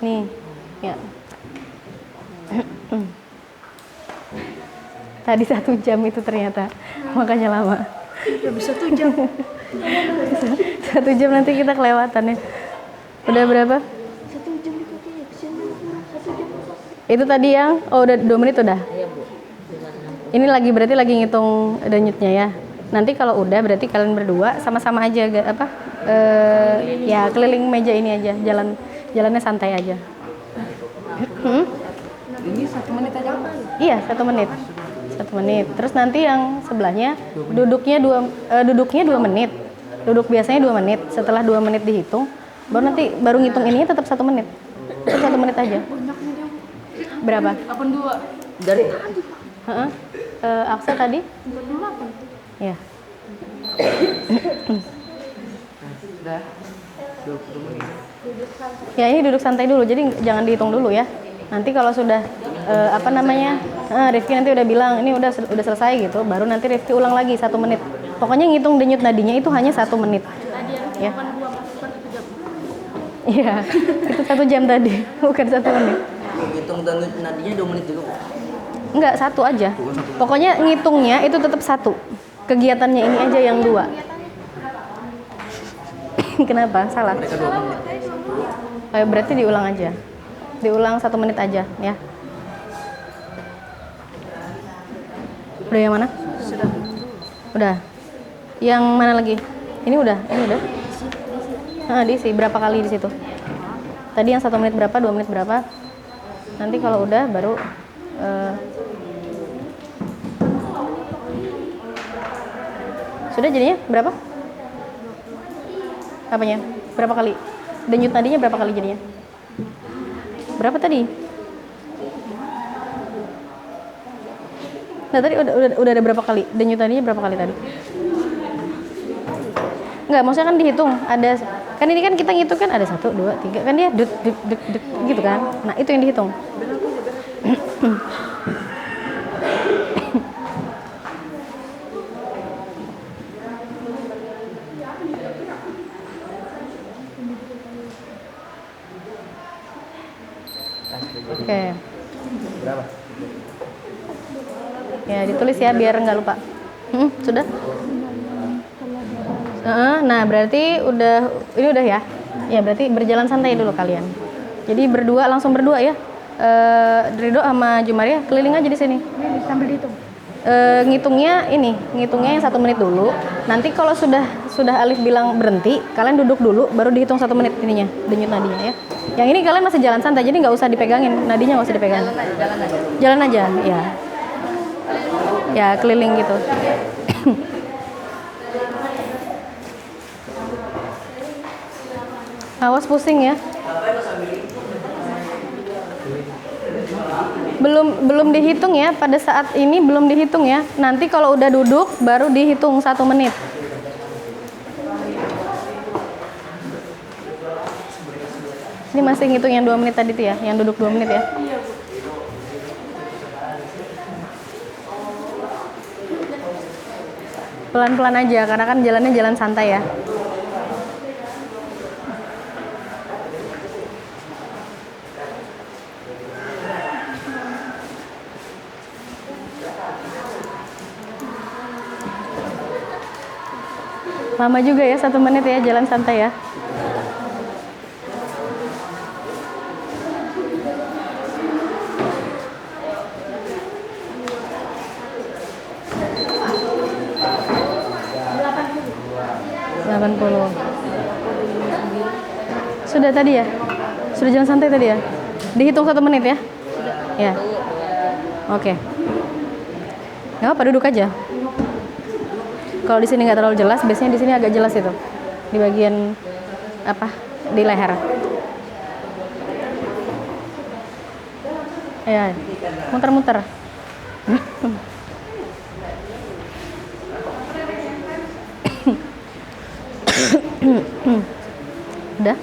Nih. Ya. Tadi 1 jam itu ternyata. Makanya lama. Ya bisa 1 jam. 1 jam nanti kita kelewatan ya. Udah berapa? 1 jam dipakai ya. 1 jam. Itu tadi yang udah 2 menit udah. Iya, Bu. Ini berarti lagi ngitung denyutnya ya. Nanti kalau udah berarti kalian berdua sama-sama aja ya keliling meja ini aja, jalannya santai aja. Ini 1 menit aja, Bu. Iya, 1 menit. 1 menit. Terus nanti yang sebelahnya duduknya 2 menit. Duduk biasanya 2 menit. Setelah 2 menit dihitung, baru ngitung ininya tetap 1 menit. Tetap 1 menit aja. Berapa? 82. Dari Heeh. Aksa tadi? 48. Ya. Sudah 20 menit. Ya ini duduk santai dulu, jadi jangan dihitung dulu ya. Nanti kalau sudah Rifki nanti udah bilang ini udah selesai gitu, baru nanti Rifki ulang lagi 1 menit. Pokoknya ngitung denyut nadinya itu hanya 1 menit. Tadi Ya. cuma 2 masuk 1 jam. Iya, itu 1 jam tadi, bukan 1 menit. Hitung dan nadinya 2 menit juga. Enggak, 1 aja. Pokoknya ngitungnya itu tetap 1. Kegiatannya ini aja yang 2. Kenapa? Salah. Mereka 2 menit. Berarti diulang aja. Diulang 1 menit aja ya. Udah yang mana? Sudah. Udah. Yang mana lagi? Ini udah. Diisi berapa kali di situ? Tadi yang 1 menit berapa, 2 menit berapa? Nanti kalau udah baru sudah jadinya berapa? Apanya? Berapa kali? Denyut nadinya berapa kali jadinya? Berapa tadi? Nah tadi udah ada berapa kali? Denyut nadinya berapa kali tadi? Enggak, maksudnya kan dihitung. Ada kan ini kan kita ngitung kan ada 1, 2, 3 kan dia dut gitu kan. Nah, itu yang dihitung. Oke. Berapa? Ya, ditulis ya biar nggak lupa. Sudah? Nah, berarti ini udah ya. Ya, berarti berjalan santai dulu kalian. Jadi langsung berdua ya. Ridho sama Jumaria keliling aja di sini. Ini sambil dihitung. Ngitungnya yang 1 menit dulu. Nanti kalau sudah Alif bilang berhenti, kalian duduk dulu, baru dihitung 1 menit ininya, denyut nadinya ya. Yang ini kalian masih jalan santai, jadi nggak usah dipegangin, nadinya nggak usah dipegangin. Jalan aja, ya. Ya keliling gitu. Awas pusing ya. Belum dihitung ya, pada saat ini belum dihitung ya. Nanti kalau udah duduk baru dihitung 1 menit. Ini masih ngitung yang 2 menit tadi tuh ya, yang duduk 2 menit ya. Pelan-pelan aja karena kan jalannya jalan santai ya. Lama juga ya 1 menit ya, jalan santai ya. Sudah tadi ya? Sudah jalan santai tadi ya? Dihitung 1 menit ya? Ya. Oke. Nggak apa, duduk aja. Kalau di sini nggak terlalu jelas, biasanya di sini agak jelas itu. Di bagian apa? Di leher. Ya, muter-muter. Udah?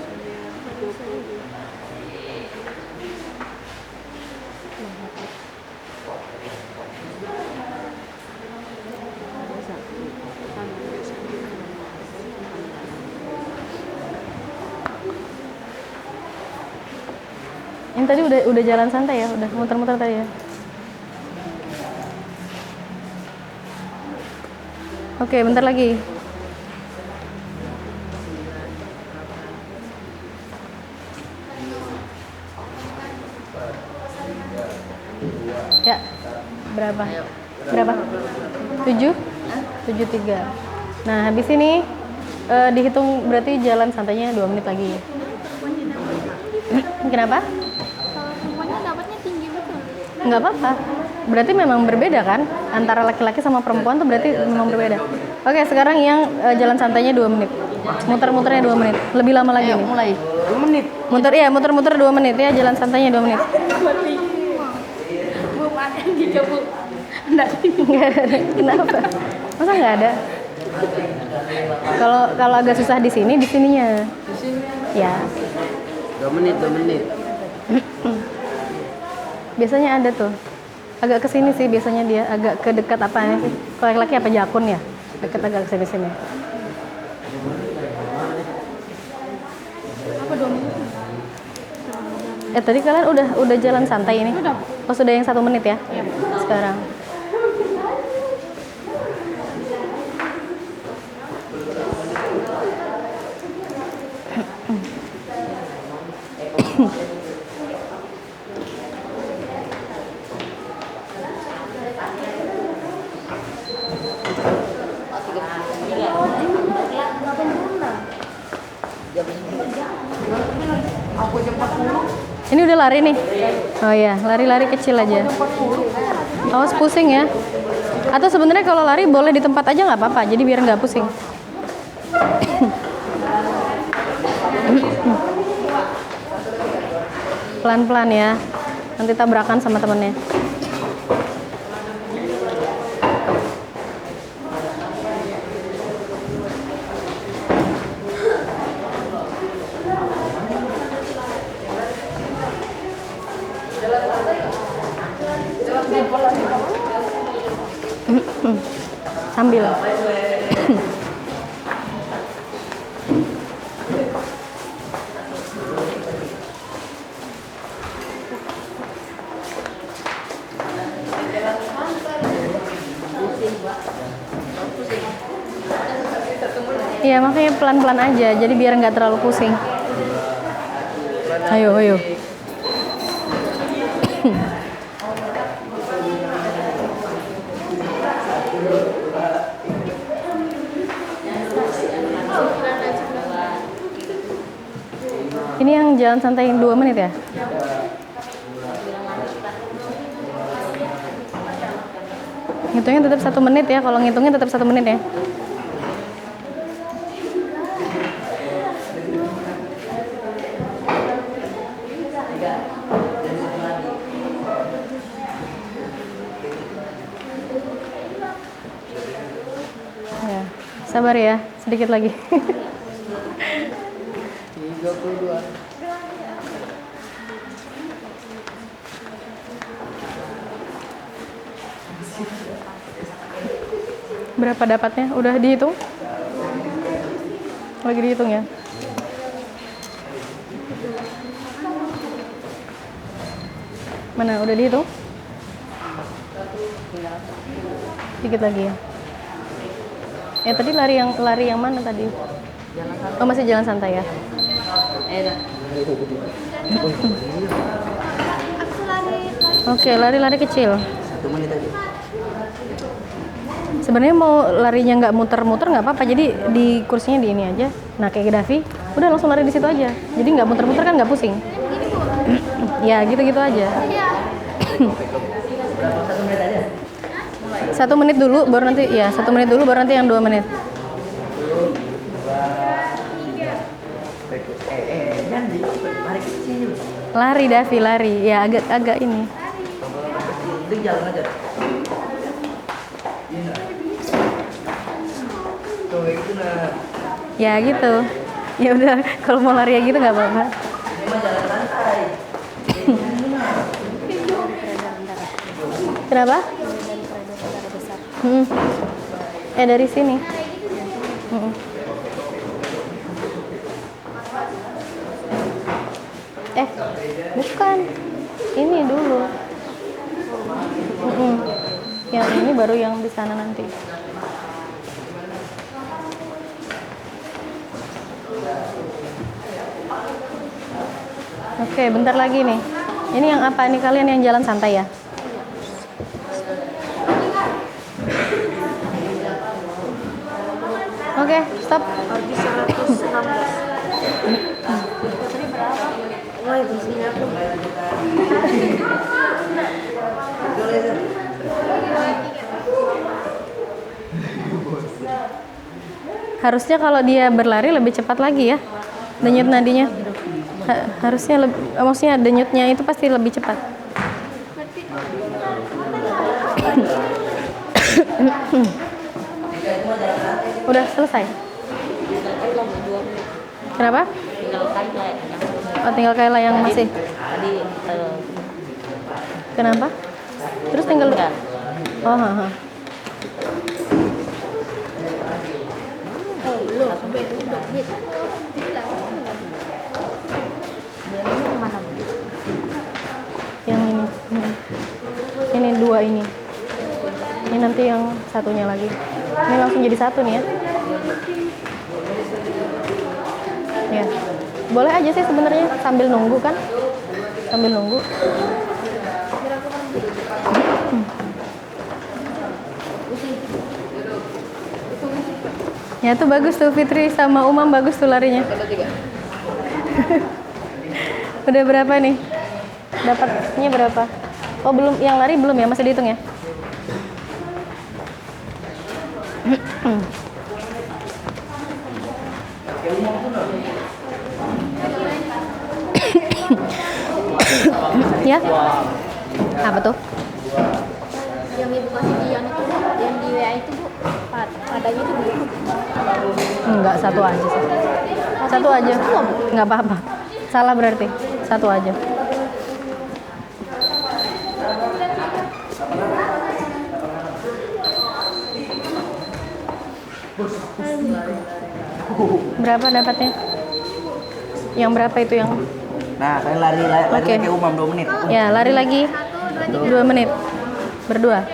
Ini tadi udah jalan santai ya, udah muter-muter tadi ya. Oke, bentar lagi. Ya, berapa? 7? 7.3. Nah, habis ini dihitung berarti jalan santainya 2 menit lagi. Kenapa? Kalau semuanya dapatnya tinggi betul. Nggak apa-apa. Berarti memang berbeda kan? Antara laki-laki sama perempuan tuh berarti memang berbeda. Oke, sekarang yang jalan santainya 2 menit. Muter-muternya 2 menit. Lebih lama lagi nih. Mulai 2 menit. Muter-muter 2 menit ya, jalan santainya 2 menit. Belum ada yang digabung. Nggak ada. Kenapa? Masa nggak ada? Kalau agak susah di sininya. Di sini. Ya. 2 menit. Biasanya ada tuh. Agak ke sini sih biasanya dia, agak ke dekat apanya sih? Kalau laki-laki apa jakun ya? Dekat agak ke sini. Apa 2 menit? Tadi kalian udah jalan santai ini? Udah. Oh, sudah yang 1 menit ya? Iya. Sekarang. Ini udah lari nih? Oh iya, lari-lari kecil aja. Awas pusing ya. Atau sebenarnya kalau lari boleh di tempat aja nggak apa-apa, jadi biar nggak pusing. Pelan-pelan ya. Nanti tabrakan sama temennya. Sambil. Iya, makanya pelan-pelan aja, jadi biar nggak terlalu pusing. Ayo. Ini yang jalan santai 2 menit ya? Ngitungnya tetap 1 menit ya, kalau ngitungnya tetap 1 menit ya. Ya, sabar ya, sedikit lagi. 32. Berapa dapatnya? Udah dihitung? Lagi dihitung ya? Mana? Udah dihitung? Dikit lagi ya? Ya tadi lari yang mana tadi? Oh, masih jalan santai ya? Oke, lari kecil. 1 menit aja. Sebenarnya mau larinya nggak muter-muter nggak apa-apa, jadi di kursinya di ini aja. Nah kayak Davi, udah langsung lari di situ aja. Jadi nggak muter-muter kan nggak pusing. Ya gitu-gitu aja. 1 menit aja. 1 menit dulu, baru nanti ya 1 menit dulu baru nanti yang 2 menit. Jangan lari kecil. Lari Davi, lari. Ya agak ini. Itu jalan aja. Tuh itu nah. Ya gitu. Ya udah, kalau mau lari ya gitu nggak apa-apa. Ini mah jalan santai. Kenapa? Dari sini. Bukan. Ini dulu. Yang ini baru yang di sana nanti. Oke, bentar lagi nih. Ini yang apa nih kalian yang jalan santai ya? Oke, stop. Harus 116. Tadi berapa? Wah, itu sini aku. Harusnya kalau dia berlari lebih cepat lagi ya. Denyut nadinya. Harusnya maksudnya denyutnya itu pasti lebih cepat. Udah selesai. Kenapa? Oh, tinggal kayak yang masih. Kenapa? Terus tinggal. Oh, ha. Yang ini dua ini nanti yang satunya lagi, ini langsung jadi satu nih ya. Ya boleh aja sih sebenarnya sambil nunggu kan, sambil nunggu. Ya tuh bagus tuh, Fitri sama Umam bagus tuh larinya. Udah berapa nih? Dapatnya berapa? Oh belum, yang lari belum ya, masih dihitung ya? Ya? Apa tuh? Yang ibu kasih di yang itu, yang di WA itu bu, padanya itu belum. Enggak, satu aja sih. Satu aja. Enggak apa-apa. Salah berarti. Satu aja. Berapa dapatnya? Yang berapa itu yang? Nah, kalian lari Oke. ke Umam 2 menit. Ya, lari lagi 2 menit. Berdua.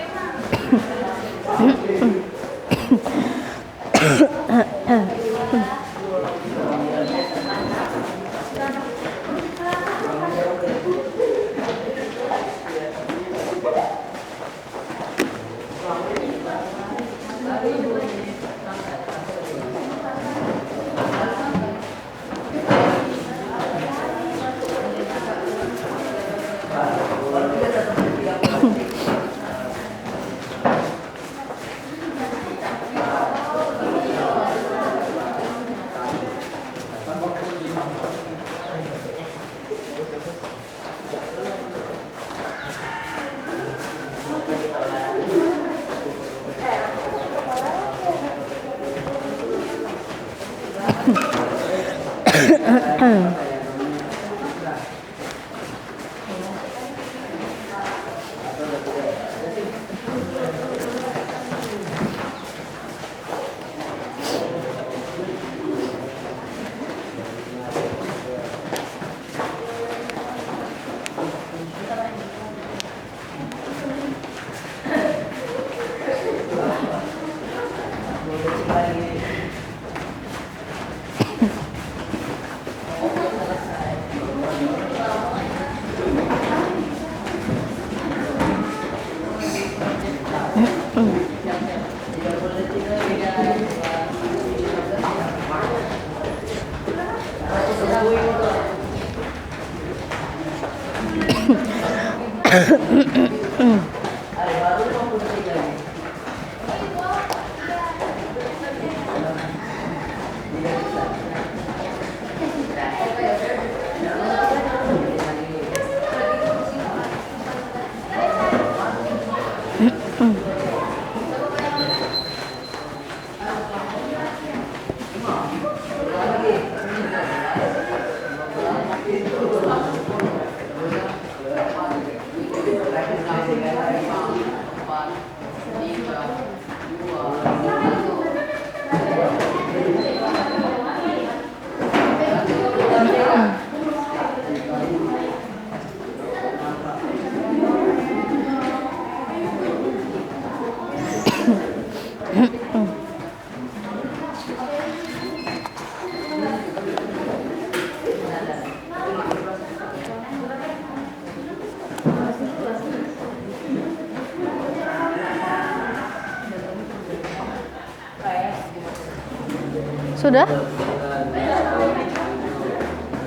Sudah?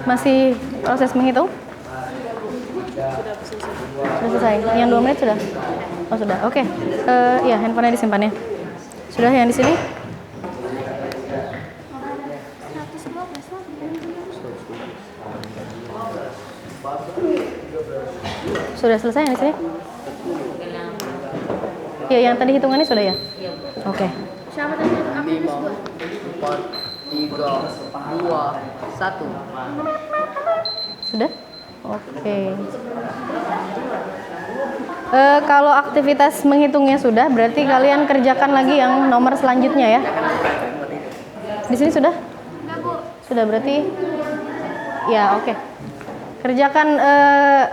Masih proses menghitung? Sudah selesai. Yang 2 menit sudah? Oh sudah. Oke. Ya handphonenya disimpan ya. Sudah yang di sini? Sudah selesai yang di sini? Ya, yang tadi hitungannya sudah ya? Iya. Oke. Siapa tadi aktivitas 5, 2? 4, 3, 2, 1. Sudah? Oke. Kalau aktivitas menghitungnya sudah, berarti kalian kerjakan lagi yang nomor selanjutnya ya. Di sini sudah? Enggak, Bu. Sudah berarti ya, oke. Kerjakan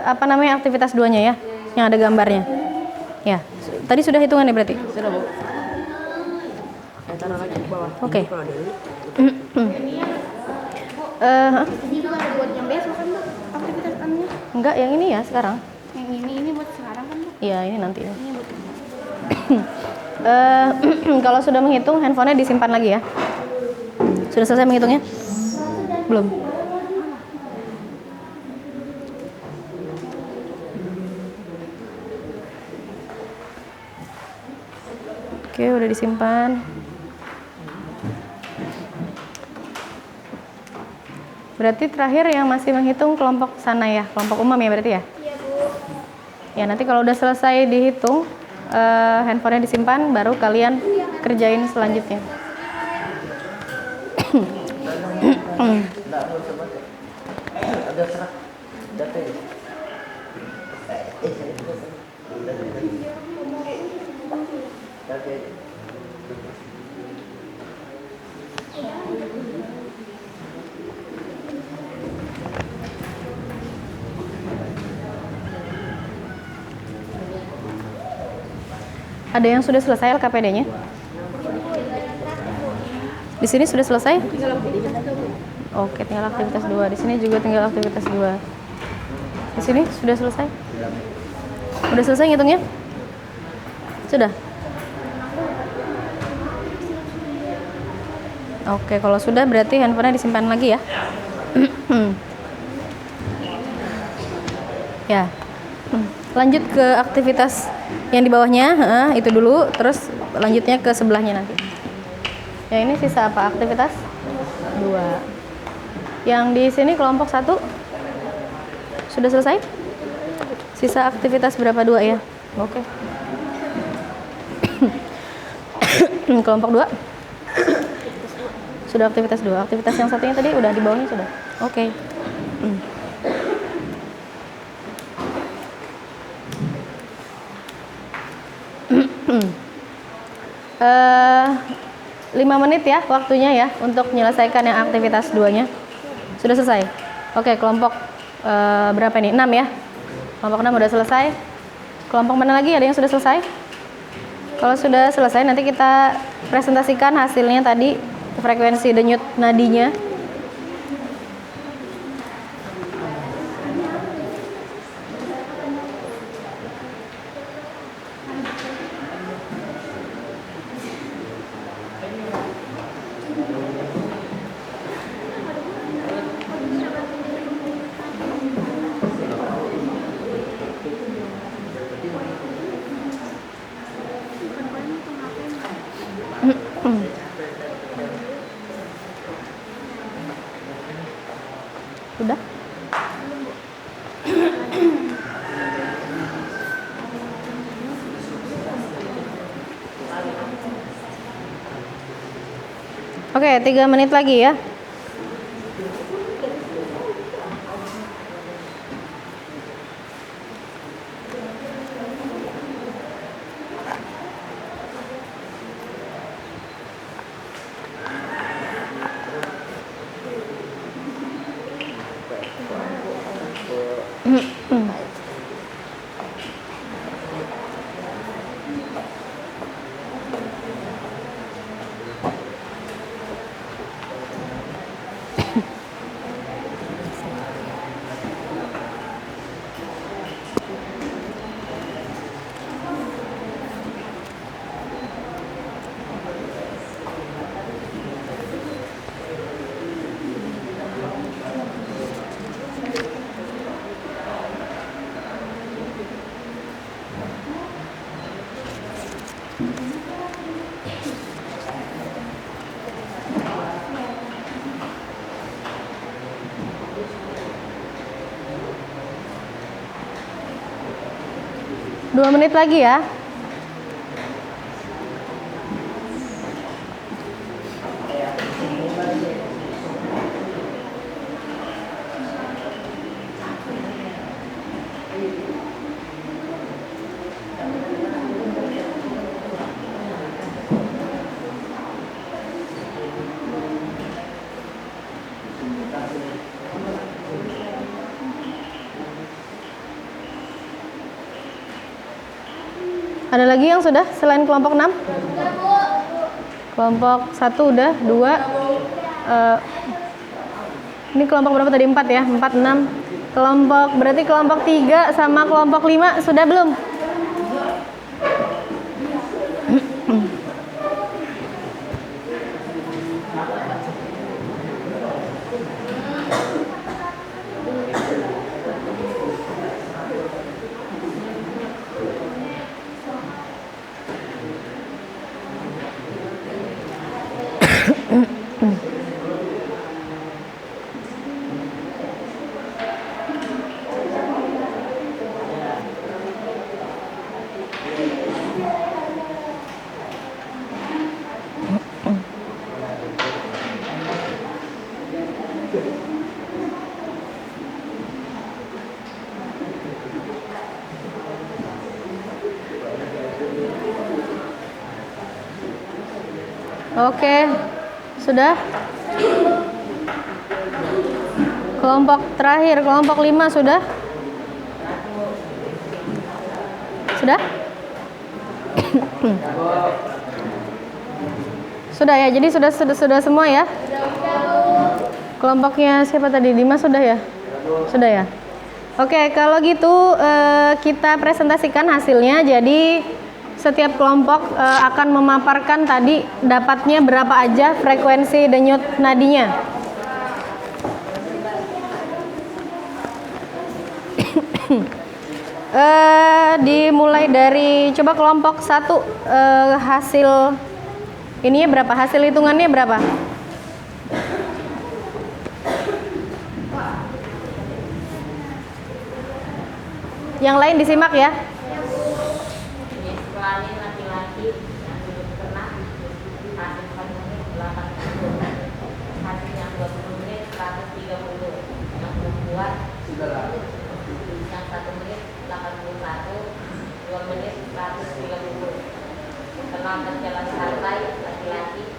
apa namanya aktivitas 2-nya ya, yang ada gambarnya. Ya, tadi sudah hitungannya berarti. Sudah, Bu. Taruh lagi di bawah. Oke. Kalau dulu. Ini juga ada buat yang besok kan, Bu? Aktivitas anunya. Enggak, yang ini ya sekarang. Yang ini buat sekarang kan, Bu? Iya, ini nanti. Ini buat Kalau sudah menghitung, handphonenya disimpan lagi ya. Sudah selesai menghitungnya? Belum. Oke, udah disimpan. Berarti terakhir yang masih menghitung kelompok sana ya, kelompok umum ya berarti ya? Iya, Bu. Ya, nanti kalau udah selesai dihitung, handphonenya disimpan, baru kalian kerjain selanjutnya. Ada serak data ya. Ada yang sudah selesai LKPD-nya? Di sini sudah selesai? Oke, tinggal aktivitas 2. Di sini juga tinggal aktivitas 2. Di sini sudah selesai? Udah selesai ngitungnya? Sudah? Oke, kalau sudah berarti handphonenya disimpan lagi ya. Ya. Lanjut ke aktivitas yang di bawahnya, itu dulu, terus lanjutnya ke sebelahnya nanti. Ya, ini sisa apa? Aktivitas 2. Yang di sini kelompok 1 sudah selesai? Sisa aktivitas berapa? 2 ya? Oke. Kelompok 2 sudah aktivitas 2. Aktivitas yang satunya tadi udah di bawahnya sudah. Oke. Eh, 5 menit ya waktunya ya untuk menyelesaikan yang aktivitas 2-nya. Sudah selesai? Oke, kelompok berapa ini? 6 ya? Kelompok 6 udah selesai. Kelompok mana lagi? Ada yang sudah selesai? Kalau sudah selesai nanti kita presentasikan hasilnya tadi, frekuensi denyut nadinya. Udah? Oke, 3 menit lagi ya. Dua menit lagi ya. Ada lagi yang sudah selain kelompok 6? Kelompok 1 udah, 2. Ini kelompok berapa tadi? 4 ya? 4, 6. Berarti kelompok 3 sama kelompok 5 sudah belum? Oke, sudah. Kelompok terakhir, kelompok 5 sudah? Sudah? Sudah ya, jadi sudah semua ya? Kelompoknya siapa tadi? 5 sudah ya? Sudah ya? Oke, kalau gitu kita presentasikan hasilnya. Jadi setiap kelompok akan memaparkan tadi dapatnya berapa aja frekuensi denyut nadinya. Dimulai dari coba kelompok 1 hasil ininya berapa? Hasil hitungannya berapa? Yang lain disimak ya. Kelamin laki-laki yang duduk tengah hasil 4 menit 80, hasil yang 20 menit 130, yang perempuan yang 1 menit 81, 2 menit 130. Setelah berjalan santai laki-laki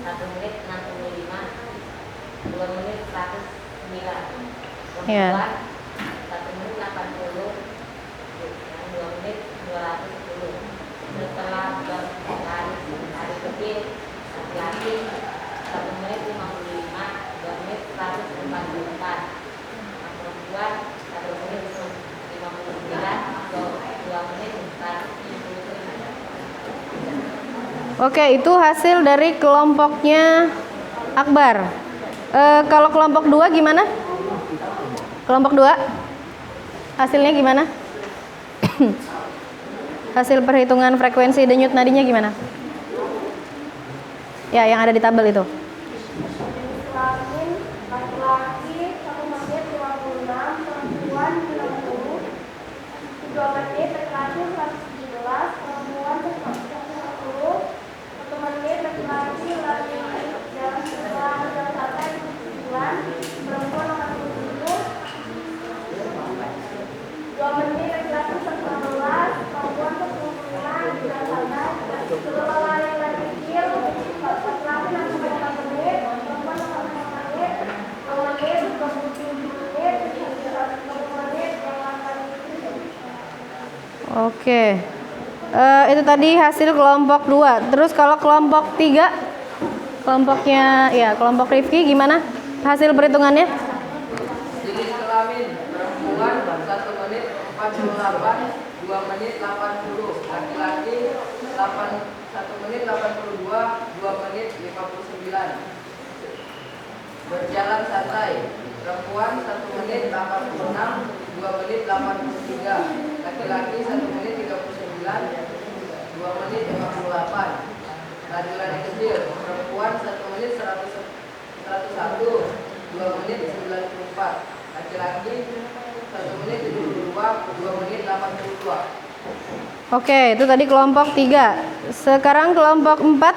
1 menit 65, 2 menit 109, perempuan 1 menit 80, yang 2 menit 210. Setelah hari kecil laki-laki 1 menit 55, 2 menit 144, yang perempuan 1 menit 59, 2 menit 170. Oke, itu hasil dari kelompoknya Akbar. Kalau kelompok 2 gimana? Kelompok 2 hasilnya gimana? Hasil perhitungan frekuensi denyut nadinya gimana? Ya, yang ada di tabel itu. Kelamin laki-laki 1 menit 56, perempuan 60, 2 menit laki-laki 117, perempuan 110, 1 menit laki-laki dan setelah berjalan santai 9, perempuan 87, 2 menit laki-laki 115, perempuan 105, berjalan santai. Setelah lari kecil laki-laki 64 menit, perempuan 65 menit, 2 menit 27 menit, 1 menit yang akan Oke. Itu tadi hasil kelompok 2. Terus kalau kelompok 3, kelompoknya ya, kelompok Rifki gimana hasil perhitungannya? Jenis kelamin perempuan 1 menit 48, 2 menit 80, laki-laki 1 menit 82, 2 menit 59. Berjalan santai perempuan 1 menit 86, 2 menit 83, laki-laki 1 menit 39, 2 menit 58. Lari kecil perempuan 1 menit 101, 2 menit 94, laki-laki 1 menit 72, 2 menit 82. Oke, itu tadi kelompok 3. Sekarang kelompok 4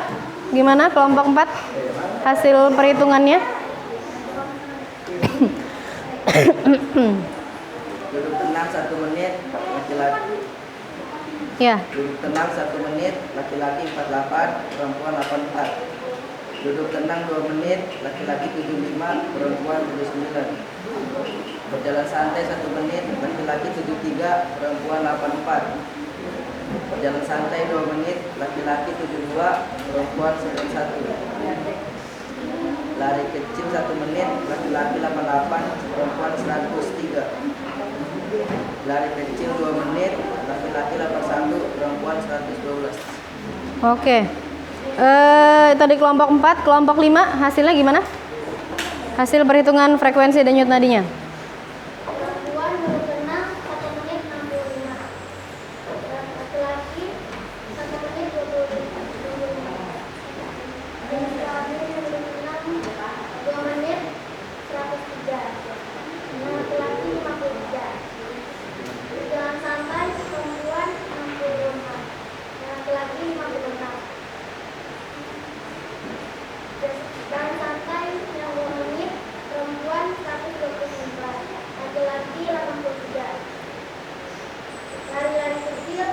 gimana? Kelompok 4 hasil perhitungannya? Duduk tenang 1 menit laki-laki. Ya. Duduk tenang 1 menit laki-laki 48, perempuan 84. Duduk tenang 2 menit laki-laki 75, perempuan 79. Berjalan santai 1 menit laki-laki 73, perempuan 84. berjalan santai 2 menit, laki-laki 72, perempuan 91. Lari kecil 1 menit, laki-laki 88, perempuan 103. Lari kecil 2 menit, laki-laki 81, perempuan 112. Oke. Tadi kelompok 4, kelompok 5 hasilnya gimana? Hasil perhitungan frekuensi denyut nadinya. Perempuan duduk tenang 1 menit 65. Laki-laki 1 menit 25. Jenis kelamin duduk tenang 2 menit 103. Laki-laki 53. Berjalan santai perempuan 65. Laki-laki 56. Jalan santai yang 2 menit perempuan 129. Laki-laki 83. Lari-lari kecil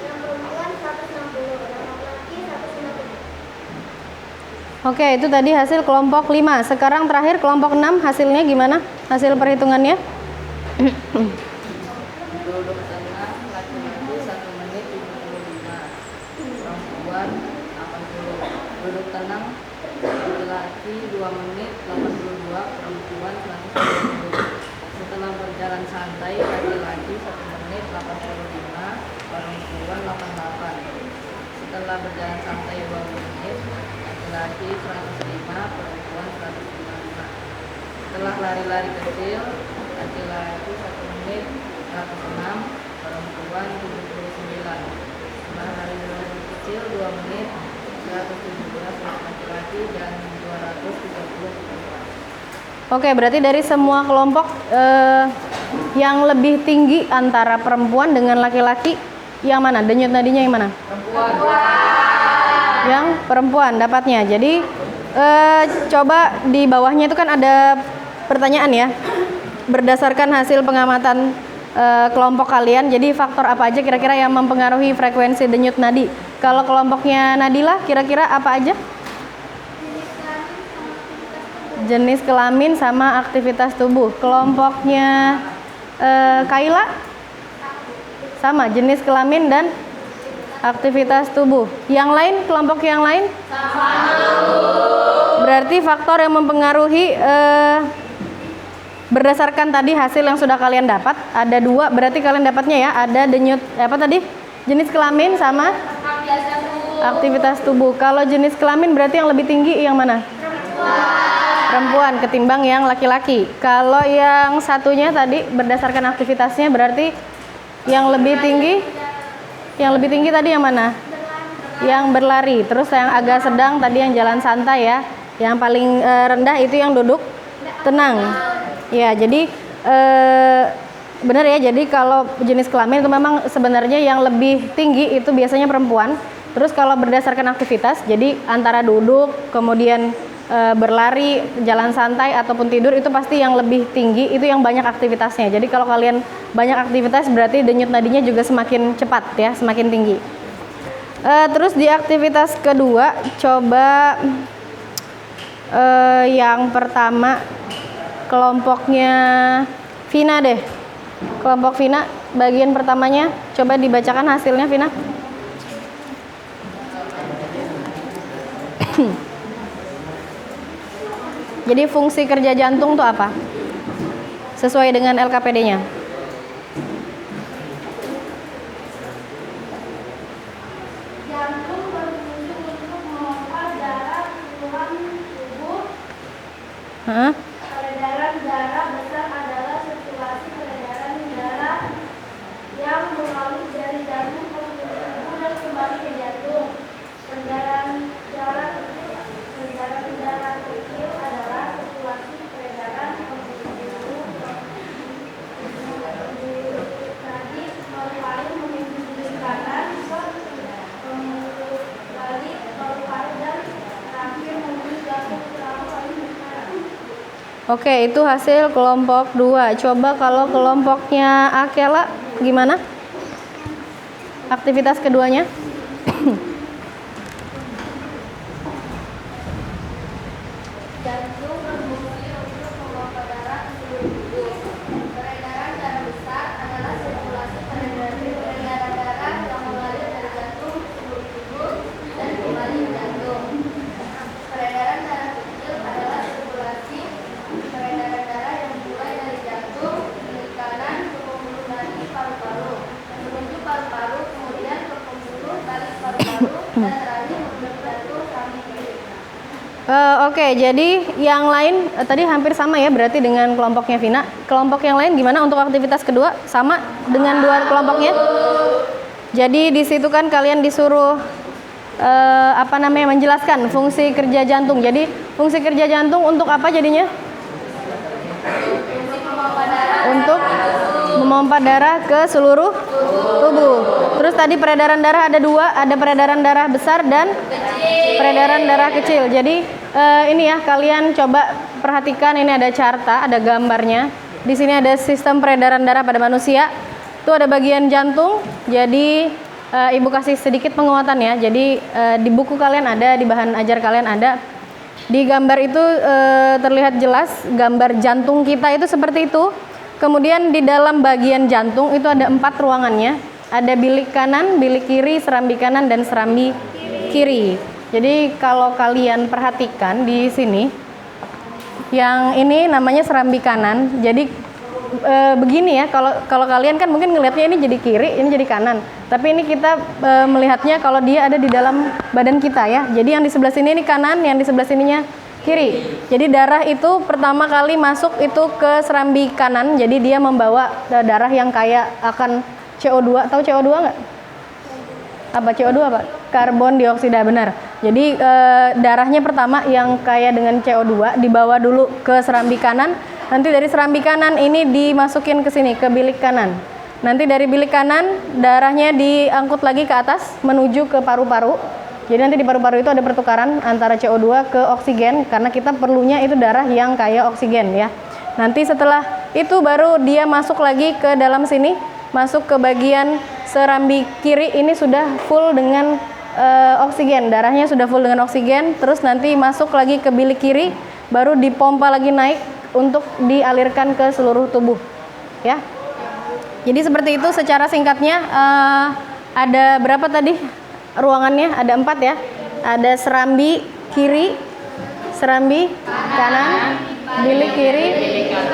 yang perempuan 160. Laki-laki 150. Oke, itu tadi hasil kelompok 5. Sekarang terakhir kelompok 6 hasilnya gimana? Hasil perhitungannya? Duduk tenang laki-laki 1 menit 75, perempuan 80. Duduk tenang laki-laki 2 menit 82, perempuan 120. Setelah berjalan santai laki-laki 1 menit 85, perempuan 88. Setelah berjalan santai 2 menit laki-laki 105, perempuan 155. Setelah lari-lari kecil laki-laki 1 menit 106, perempuan 79. Setelah lari-lari kecil 2 menit 117 laki-laki dan 230 perempuan. Oke, berarti dari semua kelompok yang lebih tinggi antara perempuan dengan laki-laki yang mana? Denyut nadinya yang mana? Yang perempuan dapatnya. Jadi coba di bawahnya itu kan ada pertanyaan ya. Berdasarkan hasil pengamatan kelompok kalian, jadi faktor apa aja kira-kira yang mempengaruhi frekuensi denyut nadi? Kalau kelompoknya Nadila, kira-kira apa aja? Jenis kelamin sama aktivitas tubuh. Kelompoknya Kaila? Sama, jenis kelamin dan aktivitas tubuh. Yang lain, kelompok yang lain? Berarti faktor yang mempengaruhi berdasarkan tadi hasil yang sudah kalian dapat ada 2, berarti kalian dapatnya ya, ada denyut apa tadi? Jenis kelamin sama aktivitas tubuh. Kalau jenis kelamin berarti yang lebih tinggi yang mana? Perempuan ketimbang yang laki-laki. Kalau yang satunya tadi berdasarkan aktivitasnya berarti yang lebih tinggi tadi yang mana? Yang berlari. Terus yang agak sedang tadi yang jalan santai ya. Yang paling rendah itu yang duduk tenang. Ya, jadi benar ya. Jadi kalau jenis kelamin itu memang sebenarnya yang lebih tinggi itu biasanya perempuan. Terus kalau berdasarkan aktivitas, jadi antara duduk, kemudian berlari, jalan santai ataupun tidur itu pasti yang lebih tinggi itu yang banyak aktivitasnya. Jadi kalau kalian banyak aktivitas berarti denyut nadinya juga semakin cepat ya, semakin tinggi. Terus di aktivitas kedua coba yang pertama kelompoknya Vina deh. Kelompok Vina bagian pertamanya coba dibacakan hasilnya Vina. Jadi fungsi kerja jantung itu apa? Sesuai dengan LKPD-nya. Jantung berfungsi untuk memompa darah ke seluruh tubuh. Peredaran darah besar adalah sirkulasi peredaran darah yang mengalir dari jantung ke seluruh tubuh dan kembali ke jantung. Peredaran darah kecil adalah sirkulasi peredaran ke seluruh tubuh. Tadi paru-paru memimpin kiri kanan, balik paru-paru dan terakhir menuju jantung paru-paru kanan. Oke, itu hasil kelompok 2. Coba kalau kelompoknya Akela gimana? Aktivitas keduanya? Jantung berfungsi untuk memompa darah ke seluruh tubuh. Peredaran darah besar adalah sirkulasi peredaran darah yang mengalir dari Oke, jadi yang lain tadi hampir sama ya berarti dengan kelompoknya Vina. Kelompok yang lain gimana untuk aktivitas kedua? Sama dengan dua kelompoknya? Jadi di situ kan kalian disuruh menjelaskan fungsi kerja jantung. Jadi fungsi kerja jantung untuk apa jadinya? Untuk memompa darah ke seluruh tubuh. Terus tadi peredaran darah ada dua, ada peredaran darah besar dan peredaran darah kecil. Jadi ini ya kalian coba perhatikan, ini ada carta, ada gambarnya. Di sini ada sistem peredaran darah pada manusia. Itu ada bagian jantung. Jadi Ibu kasih sedikit penguatan ya. Jadi di buku kalian ada, di bahan ajar kalian ada. Di gambar itu terlihat jelas gambar jantung kita itu seperti itu. Kemudian di dalam bagian jantung itu ada 4 ruangannya. Ada bilik kanan, bilik kiri, serambi kanan, dan serambi kiri. Jadi kalau kalian perhatikan di sini, yang ini namanya serambi kanan. Jadi begini ya, kalau kalian kan mungkin ngelihatnya ini jadi kiri, ini jadi kanan. Tapi ini kita melihatnya kalau dia ada di dalam badan kita ya. Jadi yang di sebelah sini ini kanan, yang di sebelah sininya kiri. Jadi darah itu pertama kali masuk itu ke serambi kanan. Jadi dia membawa darah yang kaya akan CO2. Tahu CO2 nggak? Apa CO2 apa? Karbon dioksida, benar. Jadi darahnya pertama yang kaya dengan CO2 dibawa dulu ke serambi kanan. Nanti dari serambi kanan ini dimasukin ke sini, ke bilik kanan. Nanti dari bilik kanan darahnya diangkut lagi ke atas menuju ke paru-paru. Jadi nanti di paru-paru itu ada pertukaran antara CO2 ke oksigen karena kita perlunya itu darah yang kaya oksigen ya. Nanti setelah itu baru dia masuk lagi ke dalam sini, masuk ke bagian serambi kiri, ini sudah full dengan oksigen. Darahnya sudah full dengan oksigen. Terus nanti masuk lagi ke bilik kiri, baru dipompa lagi naik untuk dialirkan ke seluruh tubuh ya. Jadi seperti itu secara singkatnya. Ada berapa tadi ruangannya? Ada 4 ya. Ada serambi kiri, serambi kanan, bilik kiri,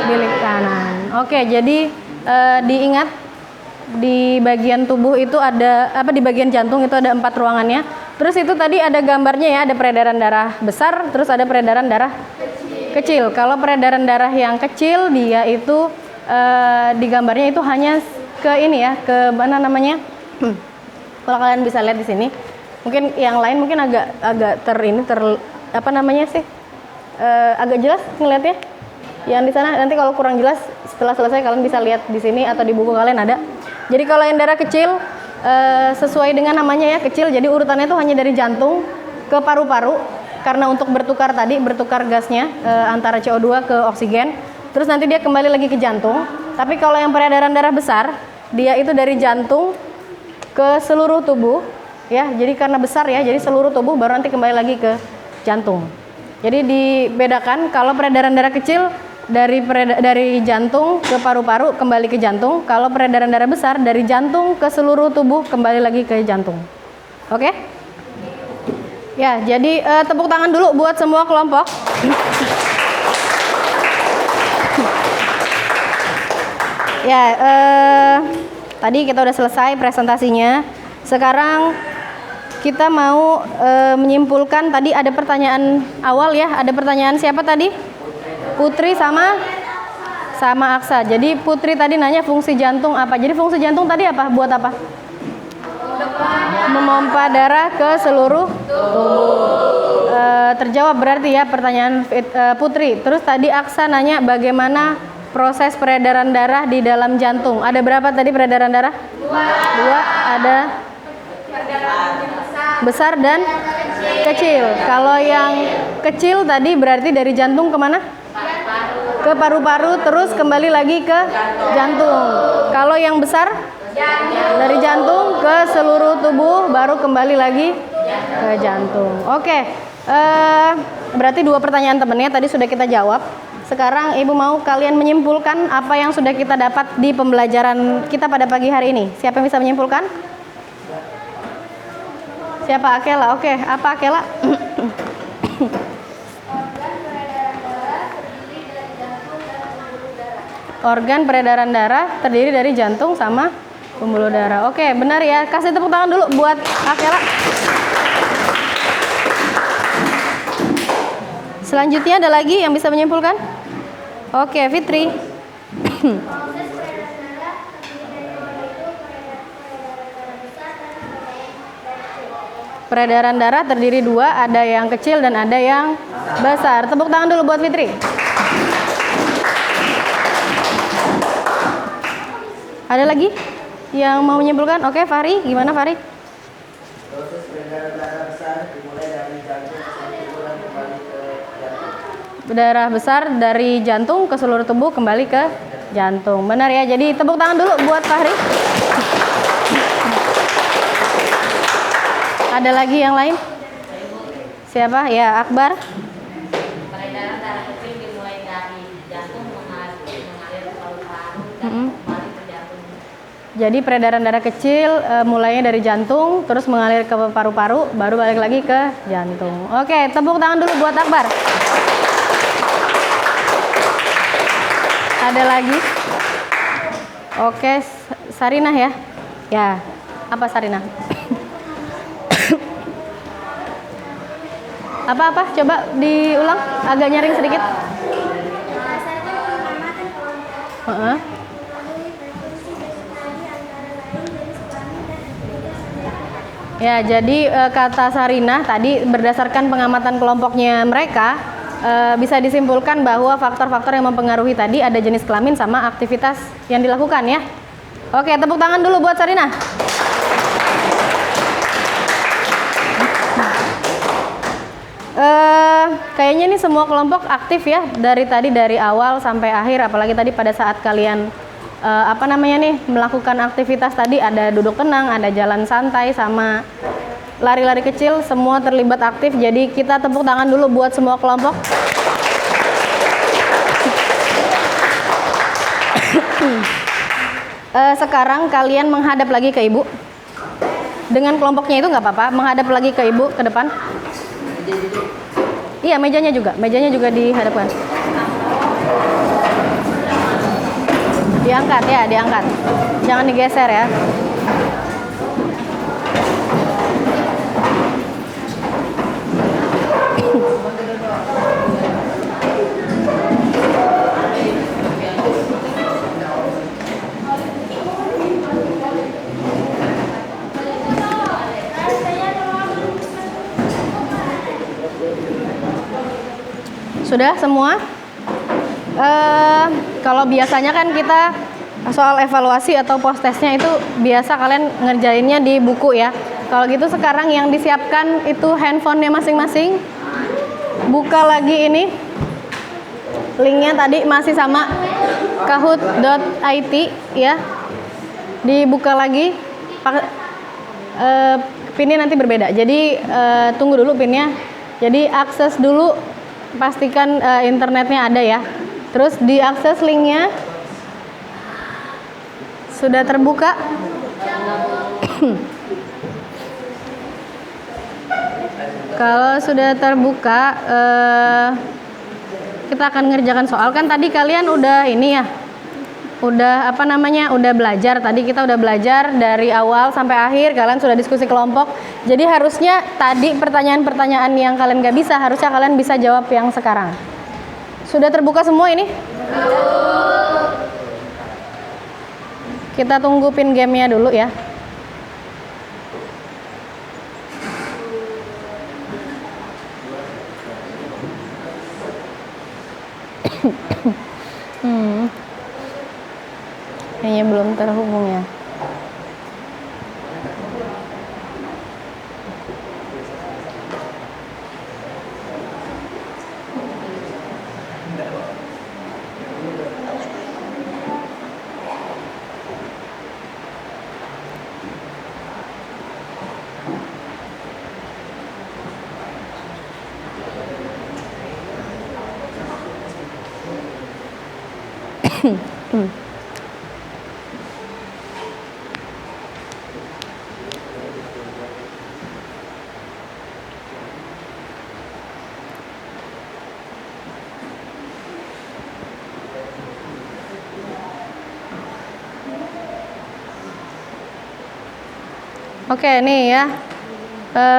bilik kanan. Oke, jadi diingat di bagian tubuh itu ada di bagian jantung itu ada 4 ruangannya. Terus itu tadi ada gambarnya ya, ada peredaran darah besar, terus ada peredaran darah kecil. Kalau peredaran darah yang kecil dia itu di gambarnya itu hanya ke ini ya, ke mana namanya? Kalau kalian bisa lihat di sini, mungkin yang lain mungkin agak agak jelas ngelihatnya. Yang di sana nanti kalau kurang jelas setelah selesai kalian bisa lihat di sini atau di buku kalian ada. Jadi kalau yang darah kecil sesuai dengan namanya ya, kecil. Jadi urutannya itu hanya dari jantung ke paru-paru. Karena untuk bertukar gasnya antara CO2 ke oksigen, terus nanti dia kembali lagi ke jantung. Tapi kalau yang peredaran darah besar, dia itu dari jantung ke seluruh tubuh, ya. Jadi karena besar ya, jadi seluruh tubuh baru nanti kembali lagi ke jantung. Jadi dibedakan kalau peredaran darah kecil dari jantung ke paru-paru kembali ke jantung. Kalau peredaran darah besar dari jantung ke seluruh tubuh kembali lagi ke jantung. Oke? Ya, jadi tepuk tangan dulu buat semua kelompok. Ya, tadi kita udah selesai presentasinya. Sekarang kita mau menyimpulkan. Tadi ada pertanyaan awal ya. Ada pertanyaan siapa tadi? Putri sama Aksa. Jadi Putri tadi nanya fungsi jantung apa. Jadi fungsi jantung tadi apa? Buat apa? Memompa darah ke seluruh tubuh. Terjawab berarti ya pertanyaan Putri. Terus tadi Aksa nanya bagaimana proses peredaran darah di dalam jantung. Ada berapa tadi peredaran darah? 2. Ada besar dan kecil. Kalau yang kecil tadi berarti dari jantung kemana? Ke paru-paru, terus kembali lagi ke jantung. Kalau yang besar? Dari jantung ke seluruh tubuh, baru kembali lagi ke jantung. Oke, berarti 2 pertanyaan temennya tadi sudah kita jawab. Sekarang Ibu mau kalian menyimpulkan apa yang sudah kita dapat di pembelajaran kita pada pagi hari ini. Siapa yang bisa menyimpulkan? Siapa? Akela. Oke, apa Akela? Organ peredaran darah terdiri dari jantung sama pembuluh darah. Oke, benar ya. Kasih tepuk tangan dulu buat Akela. Selanjutnya ada lagi yang bisa menyimpulkan? Oke, Fitri. Proses peredaran darah terdiri dari dua, yaitu peredaran darah besar dan peredaran darah kecil. Peredaran darah terdiri dua, ada yang kecil dan ada yang besar. Tepuk tangan dulu buat Fitri. Ada lagi yang mau menyimpulkan? Oke, Fahri, gimana Fahri? Proses peredaran darah besar dimulai dari jantung ke seluruh tubuh dan kembali ke jantung. Darah besar dari jantung ke seluruh tubuh kembali ke jantung. Benar ya, jadi tepuk tangan dulu buat Fahri. Ada lagi yang lain? Siapa? Ya, Akbar. Peredaran darah kecil dimulai dari jantung mengalir ke paru-paru dan Mm-mm. kembali ke jantung. Jadi peredaran darah kecil mulainya dari jantung, terus mengalir ke paru-paru, baru balik lagi ke jantung. Oke, tepuk tangan dulu buat Akbar. Ada lagi? Oke, Sarinah ya? Ya, apa Sarinah? Apa-apa? Coba diulang, agak nyaring sedikit. Saya mengamati kelompok Heeh. melalui berfungsi tadi antara lain jenis kelamin dan aktivitas mereka. Ya, jadi kata Sarinah tadi berdasarkan pengamatan kelompoknya mereka bisa disimpulkan bahwa faktor-faktor yang mempengaruhi tadi ada jenis kelamin sama aktivitas yang dilakukan ya. Oke, tepuk tangan dulu buat Sarinah. Kayaknya ini semua kelompok aktif ya dari awal sampai akhir, apalagi tadi pada saat kalian melakukan aktivitas tadi ada duduk tenang, ada jalan santai sama lari-lari kecil, semua terlibat aktif. Jadi kita tepuk tangan dulu buat semua kelompok. Sekarang kalian menghadap lagi ke ibu. Dengan kelompoknya itu nggak apa-apa, menghadap lagi ke ibu ke depan. Iya, mejanya juga dihadapkan. Diangkat ya, diangkat. Jangan digeser ya. Sudah semua? Kalau biasanya kan kita soal evaluasi atau post testnya itu biasa kalian ngerjainnya di buku ya. Kalau gitu sekarang yang disiapkan itu handphonenya masing-masing. Buka lagi ini. Linknya tadi masih sama kahoot.it ya. Dibuka lagi. Pinnya nanti berbeda. Jadi tunggu dulu pinnya. Jadi akses dulu, pastikan internetnya ada ya. Terus diakses linknya. Sudah terbuka? Kalau sudah terbuka, kita akan ngerjakan soal. Kan tadi kalian udah ini ya, udah belajar. Tadi kita udah belajar dari awal sampai akhir. Kalian sudah diskusi kelompok. Jadi harusnya tadi pertanyaan-pertanyaan yang kalian gak bisa, harusnya kalian bisa jawab yang sekarang. Sudah terbuka semua ini? Kita tunggu pin gamenya dulu ya. Kayaknya belum terhubung ya. Oke, nih ya.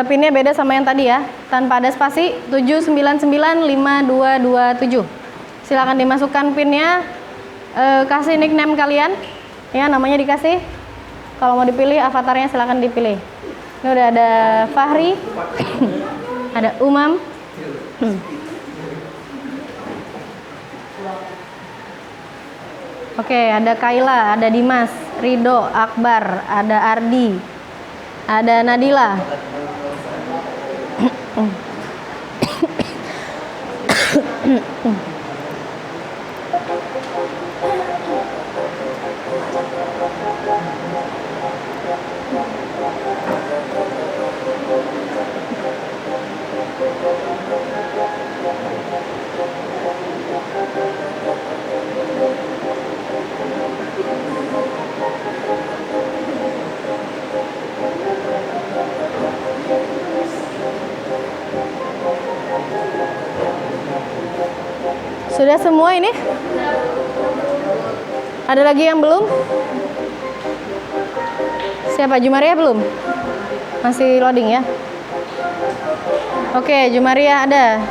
Pinnya beda sama yang tadi ya. tanpa ada spasi 7995227. Silakan dimasukkan pinnya, kasih nickname kalian, ya namanya dikasih. Kalau mau dipilih avatarnya silakan dipilih. Ini udah ada Fahri, ada Umam, oke, ada Kaila, ada Dimas, Rido, Akbar, ada Ardi, ada Nadila. Sudah semua ini? Ada lagi yang belum? Siapa? Jumaria belum? Masih loading ya? Oke, Jumaria ada.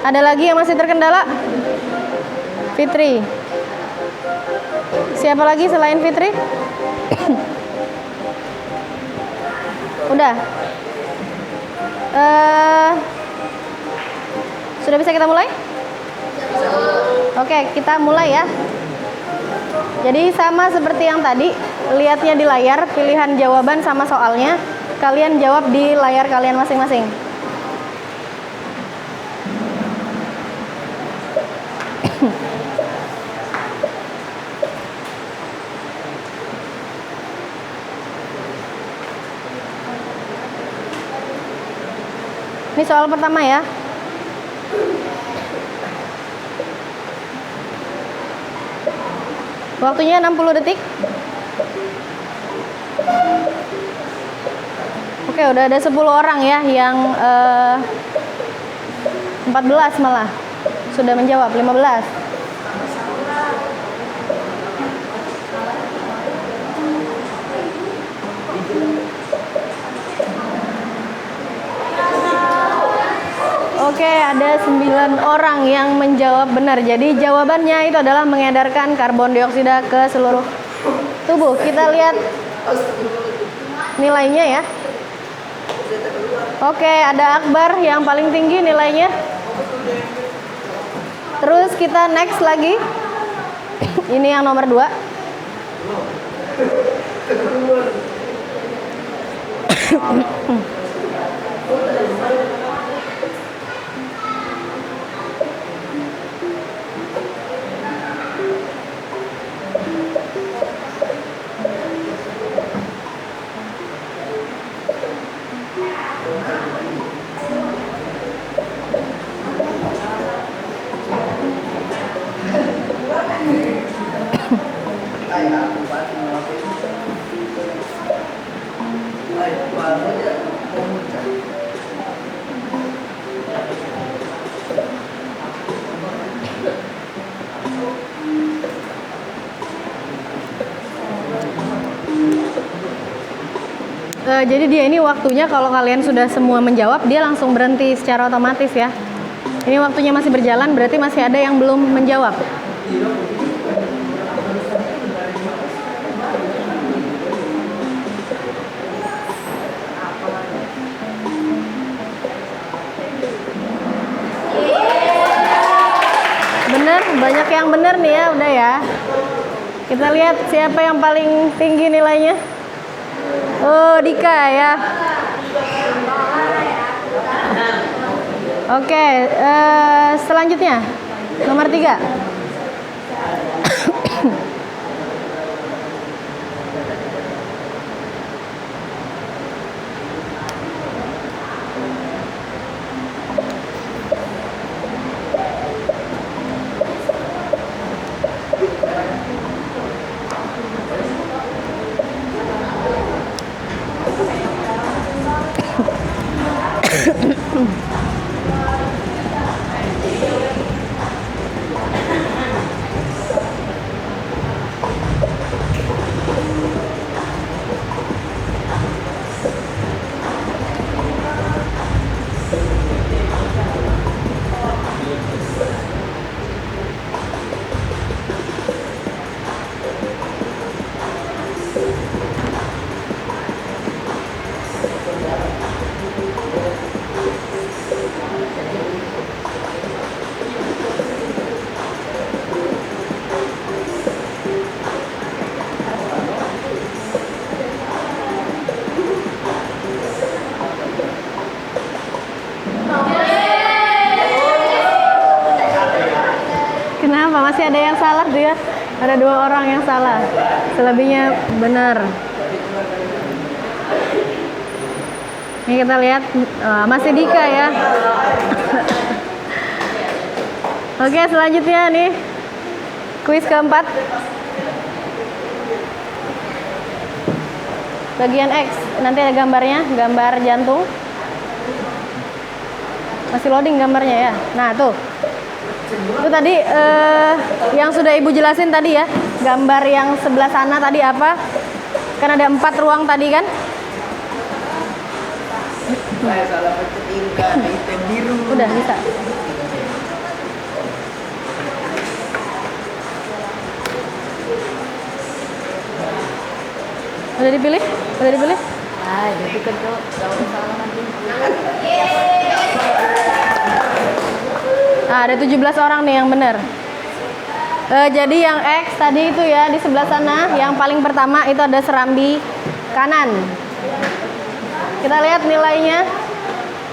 Ada lagi yang masih terkendala? Fitri. Siapa lagi selain Fitri? Udah. Sudah bisa kita mulai? Oke, kita mulai ya. Jadi sama seperti yang tadi, lihatnya di layar, pilihan jawaban sama soalnya, kalian jawab di layar kalian masing-masing. Ini soal pertama ya. Waktunya 60 detik. Oke, udah ada 10 orang ya yang 14 malah sudah menjawab. 15. Oke, ada 9 orang yang menjawab benar. Jadi jawabannya itu adalah mengedarkan karbon dioksida ke seluruh tubuh. Kita lihat nilainya ya. Oke, ada Akbar yang paling tinggi nilainya. Terus kita next lagi. Ini yang nomor 2. Jadi dia ini waktunya kalau kalian sudah semua menjawab, dia langsung berhenti secara otomatis ya. Ini waktunya masih berjalan, berarti masih ada yang belum menjawab. Bener, banyak yang bener nih ya, udah ya. Kita lihat siapa yang paling tinggi nilainya. Oh, Dika ya. Oke, selanjutnya nomor 3. masih ada yang salah tuh ya. Ada 2 orang yang salah. Selebihnya benar. Ini kita lihat masih Dika ya. Oke, selanjutnya nih kuis keempat. Bagian X, nanti ada gambarnya, gambar jantung. Masih loading gambarnya ya. Nah tuh, itu tadi yang sudah ibu jelasin tadi ya. Gambar yang sebelah sana tadi apa? Kan ada 4 ruang tadi kan? Saya salah pencet Inka, item biru. Udah bisa. Udah dipilih? Udah dipilih? Ah, jadi kedua, gak usah salah nanti. Nah, ada 17 orang nih yang benar. Jadi yang X tadi itu ya di sebelah sana, yang paling pertama itu ada serambi kanan. Kita lihat nilainya.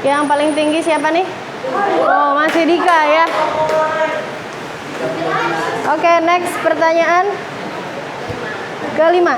Yang paling tinggi siapa nih? Oh, masih Dika ya. Oke, next pertanyaan kelima.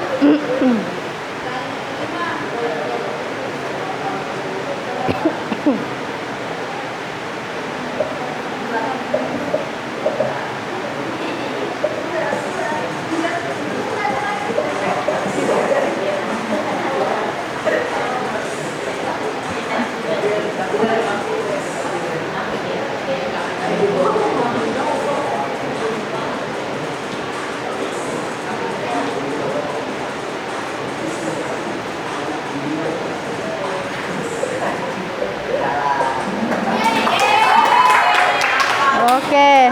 Oke,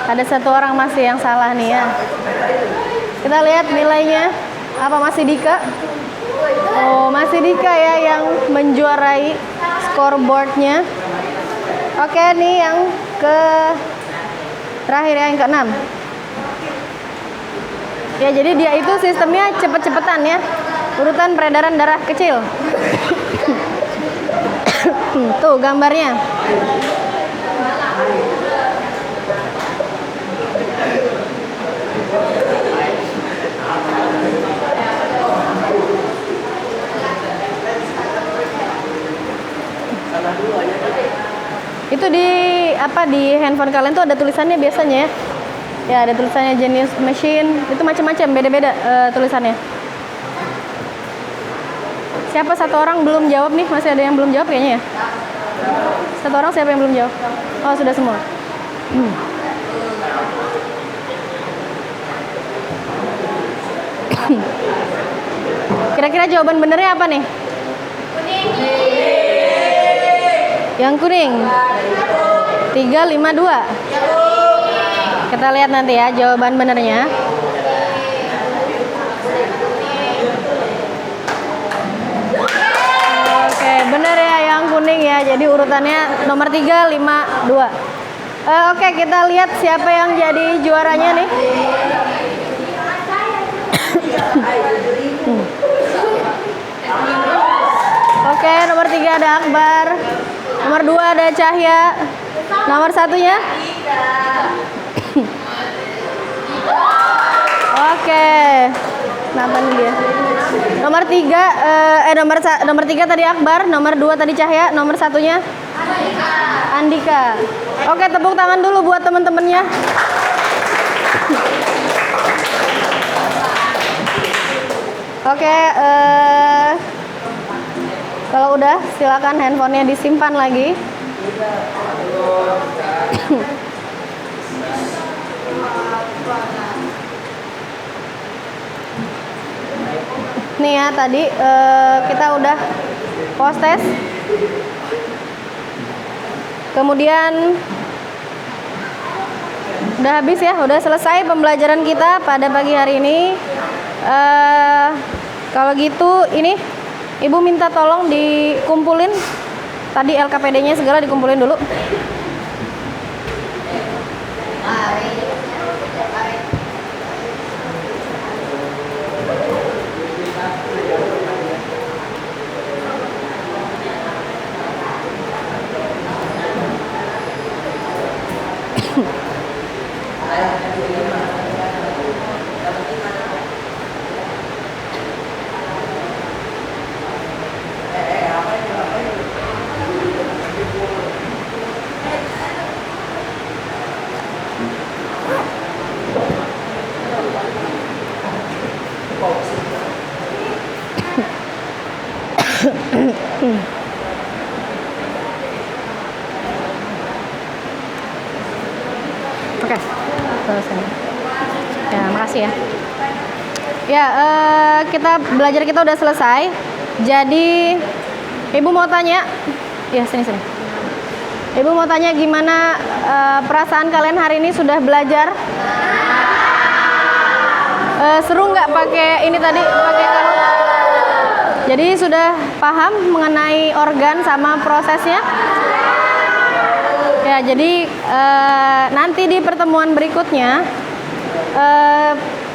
ada 1 orang masih yang salah nih ya. Kita lihat nilainya. Apa masih Dika? Oh, masih Dika ya yang menjuarai scoreboardnya. Oke, nih yang terakhir ya, yang ke-6. Ya, jadi dia itu sistemnya cepet-cepetan ya. Urutan peredaran darah kecil. Tuh gambarnya. Itu di handphone kalian tuh ada tulisannya biasanya ya. Ya, ada tulisannya Genius Machine. Itu macam-macam, beda-beda tulisannya. Siapa 1 orang belum jawab nih? Masih ada yang belum jawab kayaknya ya? 1 orang siapa yang belum jawab? Oh, sudah semua. Kira-kira jawaban benernya apa nih? Yang kuning. 352. Kita lihat nanti ya jawaban benernya. Oke, bener ya yang kuning ya. Jadi urutannya nomor 352. Oke, kita lihat siapa yang jadi juaranya nih. Oke, nomor 3 ada Akbar. Nomor 2 ada Cahya. Nomor 1-nya? Oke. Kenapa nih dia? Nomor 3 nomor 3 tadi Akbar, nomor 2 tadi Cahya, nomor 1-nya? Andika. Oke, tepuk tangan dulu buat teman-temannya. Oke, kalau udah silakan handphonenya disimpan lagi. Nih ya, tadi kita udah post test. Kemudian udah habis ya, udah selesai pembelajaran kita pada pagi hari ini. Kalau gitu ini Ibu minta tolong dikumpulin tadi LKPD-nya segala dikumpulin dulu. Oke, selesai. Ya, makasih ya. Ya, belajar kita udah selesai. Jadi, Ibu mau tanya, ya sini. Ibu mau tanya gimana perasaan kalian hari ini sudah belajar? Seru nggak pakai ini tadi, pakai karung? Jadi sudah paham mengenai organ sama prosesnya? Ya, jadi nanti di pertemuan berikutnya,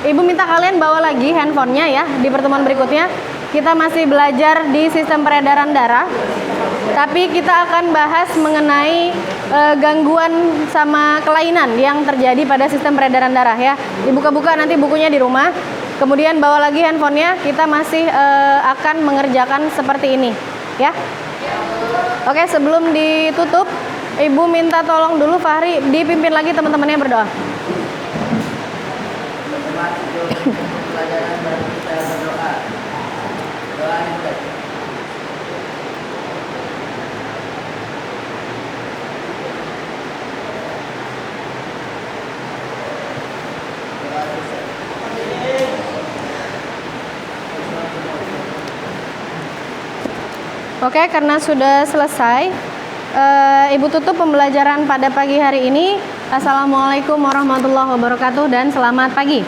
Ibu minta kalian bawa lagi handphonenya ya. Di pertemuan berikutnya kita masih belajar di sistem peredaran darah, tapi kita akan bahas mengenai gangguan sama kelainan yang terjadi pada sistem peredaran darah ya. Dibuka-buka nanti bukunya di rumah. Kemudian bawa lagi handphonenya, kita masih akan mengerjakan seperti ini ya. Oke, sebelum ditutup, Ibu minta tolong dulu Fahri dipimpin lagi teman-temannya berdoa. Pelajaran baru kita berdoa. Doa yang baik. Oke, karena sudah selesai, Ibu tutup pembelajaran pada pagi hari ini. Assalamualaikum warahmatullahi wabarakatuh dan selamat pagi.